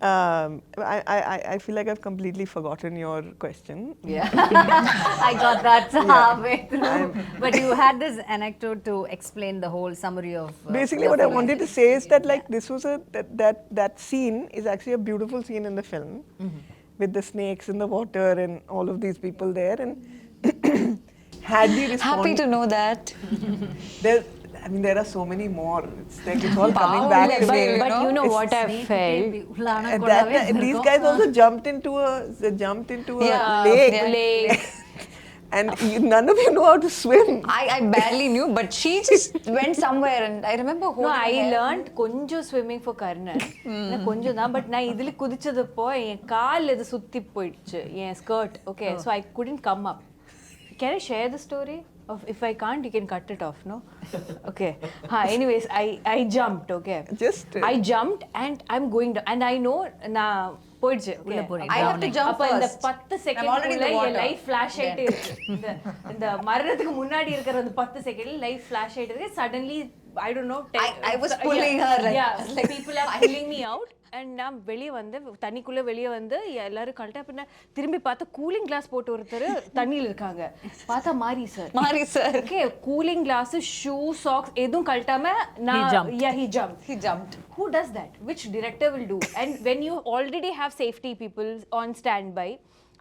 I feel like I've completely forgotten your question. Yeah. I got that halfway through. But you had this anecdote to explain the whole summary of. Basically, what I wanted to say is that like this was that scene is actually a beautiful scene in the film, with the snakes in the water and all of these people there, and had we responded, Happy to know that. there are so many more. It's like it's all coming back to me. But you know It's what I felt? These guys also jumped into a lake. And none of you know how to swim. I barely knew, but she just went somewhere, and I remember holding No, I her hair. learned கொஞ்சம் swimming for Karnan. கொஞ்சம் தான், but நான் இதில் குதிச்சதப்போ என் கால் இது சுத்தி போயிடுச்சு, என் skirt. Okay, so I couldn't come up. Can I share the story? If I can't, you can cut it off, no? Okay. Anyways, I jumped, okay. I jumped and I'm going down. And I know, நான் போயிடுச்சு. I have to jump அப்ப இந்த first. 10 I'm second already in the N water. Life flash ஆயிட்டே இருக்கு. இந்த மரணத்துக்கு முன்னாடி இருக்கிற அந்த 10 செகண்ட் லைஃப் ஃபிளாஷ் ஆயிட்டே இருக்கு. Suddenly, I don't know. I was pulling her. Yeah, people are pulling me out. And நான் வெளியே வந்து தண்ணிக்குள்ளே வெளியே வந்து எல்லாரும் கழட்டா பின்ன திரும்பி பார்த்தா கூலிங் கிளாஸ் போட்டு ஒருத்தர் தண்ணியில் இருக்காங்க. பார்த்தா மாரி sir okay, cooling glass, shoe, socks எதுவும் கழட்டாம நான் he jumped. Who does that? Which director will do? And when you already have safety people on standby,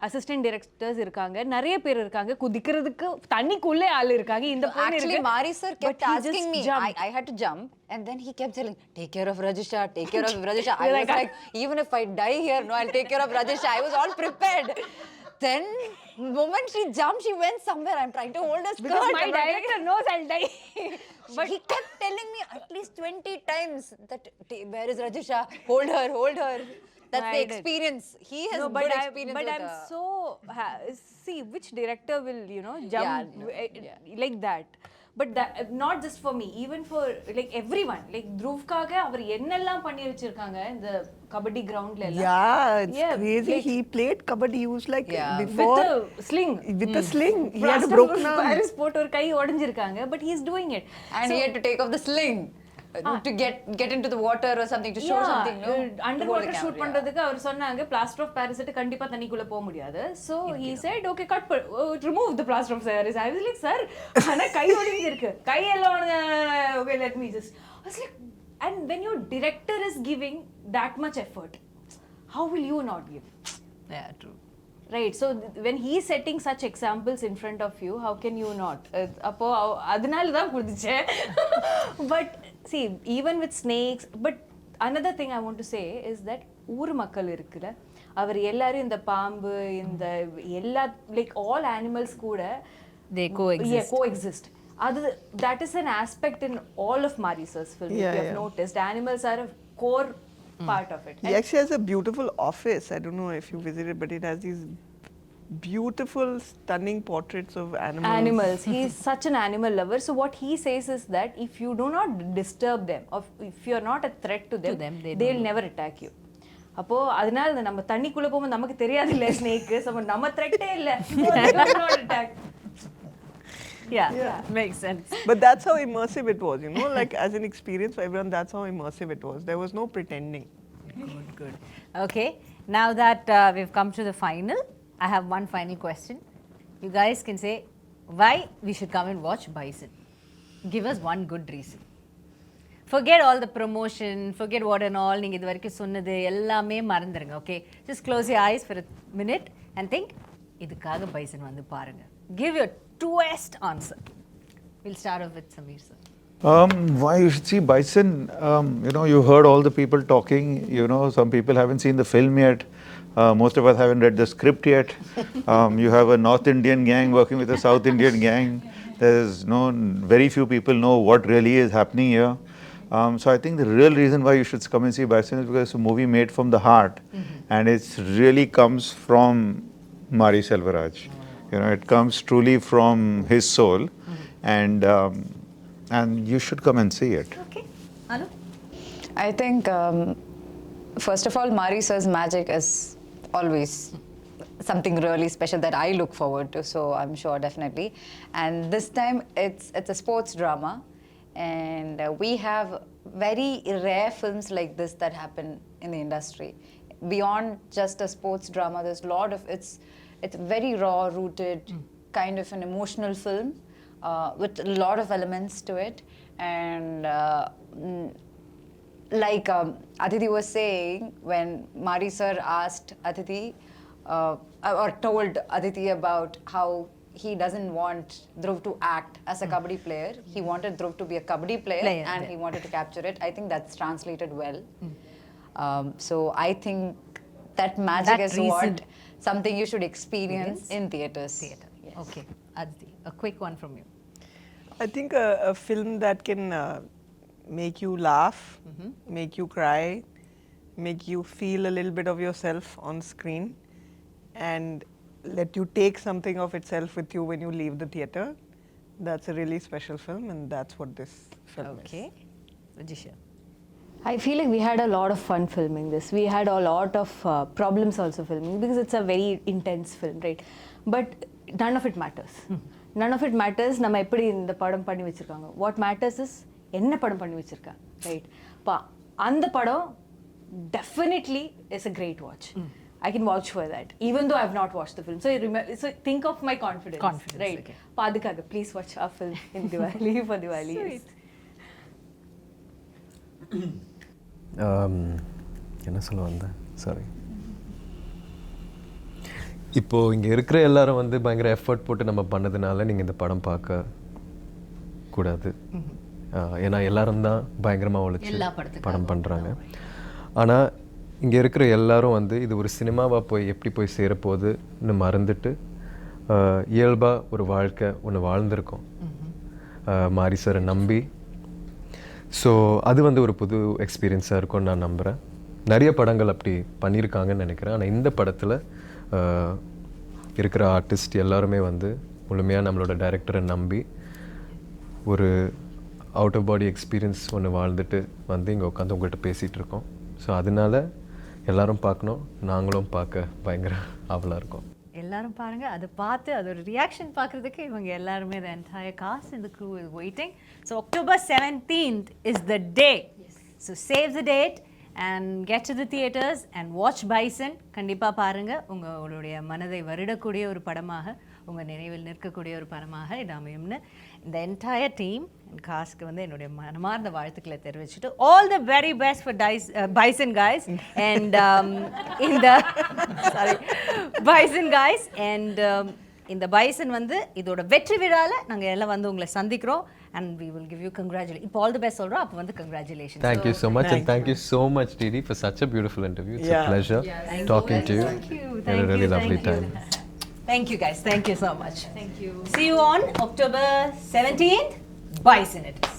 assistant directors இருக்காங்க, நிறைய பேர் இருக்காங்க, குதிக்கிறதுக்கு தண்ணிக்குள்ளே ஆள் இருக்காங்க. இந்த பொண்ணு Actually, இருக்கு. Mari sir kept But he asking just me. jumped. I had to jump, and then he kept telling, "Take care of Rajisha, take care of Rajisha." I was like, even if I die here, no, I'll take care of Rajisha. I was all prepared. Then, the moment she jumped, she went somewhere. I'm trying to hold her skirt. Because my I'm like, director knows I'll die. but he kept telling me at least 20 times that, where is Rajisha? Hold her. That's the experience. He has good experience but with I'm her. so see which director will jump like that. But that, not just for me, even for like everyone. Like Dhruvkaga அவர் என்னெல்லாம் பண்ணி வச்சிருக்காங்க இந்த கபடி கிரவுண்ட்ல எல்லாம். Yeah, it's crazy. He played kabaddi. He was like before with a sling. With a sling. He had Plaster broken of arm. Paris போட்டு ஒரு கை உடைஞ்சிருக்காங்க, but he's doing it. And he had to take off the sling to get into the water or something to show something, no? Under water shoot பண்றதுக்கு அவர் சொன்னாங்க plaster of Paris கண்டிப்பா தண்ணிக்குள்ள போக முடியாது. So he said okay, remove the plaster of Paris. I was like, sir, ஆனா கை ஒடிஞ்சு இருக்கு, கை எல்லாம் okay, let me just. I was like, and when your director is giving that much effort, how will you not give? Yeah, true. Right, so when he's setting such examples in front of you, how can you not? அப்போ அதனால தான் குதிச்சேன். But see, even with snakes, but another thing I want to say is that ஊர் மக்கள் இருக்குல்ல, அவர் எல்லாரும் இந்த பாம்பு இந்த எல்லா like all animals கூட they coexist. Yeah, coexist. That is an aspect in all of Marisa's films. If you have noticed, animals are a core part of it. He actually has a beautiful office. I don't know if you visited, but it has these beautiful, stunning portraits of animals. He's such an animal lover. So what he says is that if you do not disturb them, or if you are not a threat to them, they'll never attack you. அப்போ அதனால நம்ம தண்ணிக்குள்ள போகும்போது நமக்கு தெரியாது இல்ல snake, நம்ம த்ரெட்டே இல்ல, not attack. Yeah, makes sense. But that's how immersive it was, you know, like as an experience for everyone, that's how immersive it was. There was no pretending. Good. Okay, now that we've come to the final, I have one final question. You guys can say why we should come and watch Bison. Give us one good reason. Forget all the promotion, forget what and all. நீங்க இது வரைக்கும் சொன்னது எல்லாமே மறந்துருங்க. Okay, just close your eyes for a minute. and think இதுக்காக bison வந்து பாருங்க. Give your truest answer. We'll start off with Sameer sir. Why you should see Bison? You know, you heard all the people talking. You know, some people haven't seen the film yet. Most of us haven't read the script yet. You have a North Indian gang working with a South Indian gang. There's very few people know what really is happening here. So I think the real reason why you should come and see Bison is because it's a movie made from the heart, and it really comes from Mari Selvaraj. You know, it comes truly from his soul, and you should come and see it. Okay. Anu? I think, first of all, Mari sir's magic is always something really special that I look forward to, so I'm sure definitely. And this time it's a sports drama, and we have very rare films like this that happen in the industry. Beyond just a sports drama, there's a lot of, it's very raw rooted, kind of an emotional film with a lot of elements to it. And like Aditi was saying, when Mari sir asked Aditi or told Aditi about how he doesn't want Dhruv to act as a kabaddi player, he wanted Dhruv to be a kabaddi player, and he wanted to capture it. I think that's translated well. So I think that magic That is reason. what something you should experience in theatres. Theatre. Okay. Aditi, a quick one from you. I think a film that can make you laugh, make you cry, make you feel a little bit of yourself on screen, and let you take something of itself with you when you leave the theatre. That's a really special film, and that's what this film is. Okay. Rajisha. I feel like we had a lot of fun filming this. We had a lot of problems also filming because it's a very intense film, right? But none of it matters. None of it matters. நம்ம எப்படி இந்த படம் பண்ணி வச்சிருக்காங்க. What matters is என்ன படம் பண்ணி வச்சிருக்கா, right? அந்த படம் definitely is a great watch. I can vouch for that, even though I have not watched the film. So think of my confidence, right? Okay. அதுக்காக please watch our film in Diwali for Diwali. Sweet. என்ன சொல்ல வந்தேன், sorry. இப்போது இங்கே இருக்கிற எல்லாரும் வந்து பயங்கர எஃபர்ட் போட்டு நம்ம பண்ணதுனால நீங்கள் இந்த படம் பார்க்க கூடாது. ஏன்னா எல்லாரும் தான் பயங்கரமாக உழைச்சி படம் பண்ணுறாங்க. ஆனால் இங்கே இருக்கிற எல்லாரும் வந்து இது ஒரு சினிமாவாக போய் எப்படி போய் சேரப்போகுதுன்னு மறந்துட்டு இயல்பாக ஒரு வாழ்க்கை ஒன்று வாழ்ந்திருக்கோம் மாரி சாரை நம்பி. ஸோ அது வந்து ஒரு புது எக்ஸ்பீரியன்ஸாக இருக்கும்னு நான் நம்புகிறேன். நிறைய படங்கள் அப்படி பண்ணியிருக்காங்கன்னு நினைக்கிறேன். ஆனால் இந்த படத்தில் இருக்கிற ஆர்டிஸ்ட் எல்லாருமே வந்து முழுமையாக நம்மளோட டைரக்டரை நம்பி ஒரு அவுட் ஆஃப் பாடி எக்ஸ்பீரியன்ஸ் ஒன்று வாழ்ந்துட்டு வந்து இங்கே உட்காந்து உங்கள்கிட்ட பேசிகிட்டு இருக்கோம். ஸோ அதனால எல்லாரும் பார்க்கணும், நாங்களும் பார்க்க பயங்கர ஆவலாக இருக்கோம். எல்லாரும் பாருங்க, அதை பார்த்து அதோட ரியாக்ஷன் பார்க்குறதுக்கு இவங்க எல்லாருமே the entire cast and the crew is waiting. So October 17th is the day. So save the date and get to the theatres and watch Bison. கண்டிப்பாக பாருங்க, உங்களுடைய மனதை வருடக்கூடிய ஒரு படமாக, உங்கள் நினைவில் நிற்கக்கூடிய ஒரு படமாக இது அமையும்னு இந்த என்டையர் டீம் அண்ட் காஸ்ட்க்கு வந்து என்னுடைய மனமார்ந்த வாழ்த்துக்களை தெரிவிச்சுட்டு all the very best for Bison guys and இந்த Bison guys and இந்த Bison வந்து இதோட வெற்றி விழாவில் நாங்கள் எல்லாம் வந்து உங்களை சந்திக்கிறோம் and we will give you congratulations. இப்போ all the best சொல்கிறோம், அப்போ வந்து congratulations. Thank you so much and thank you so much Didi for such a beautiful interview. It's a pleasure talking to you. Thank you. Had a really lovely time. Thank you guys. Thank you so much. Thank you. See you on October 17th. Bison it is.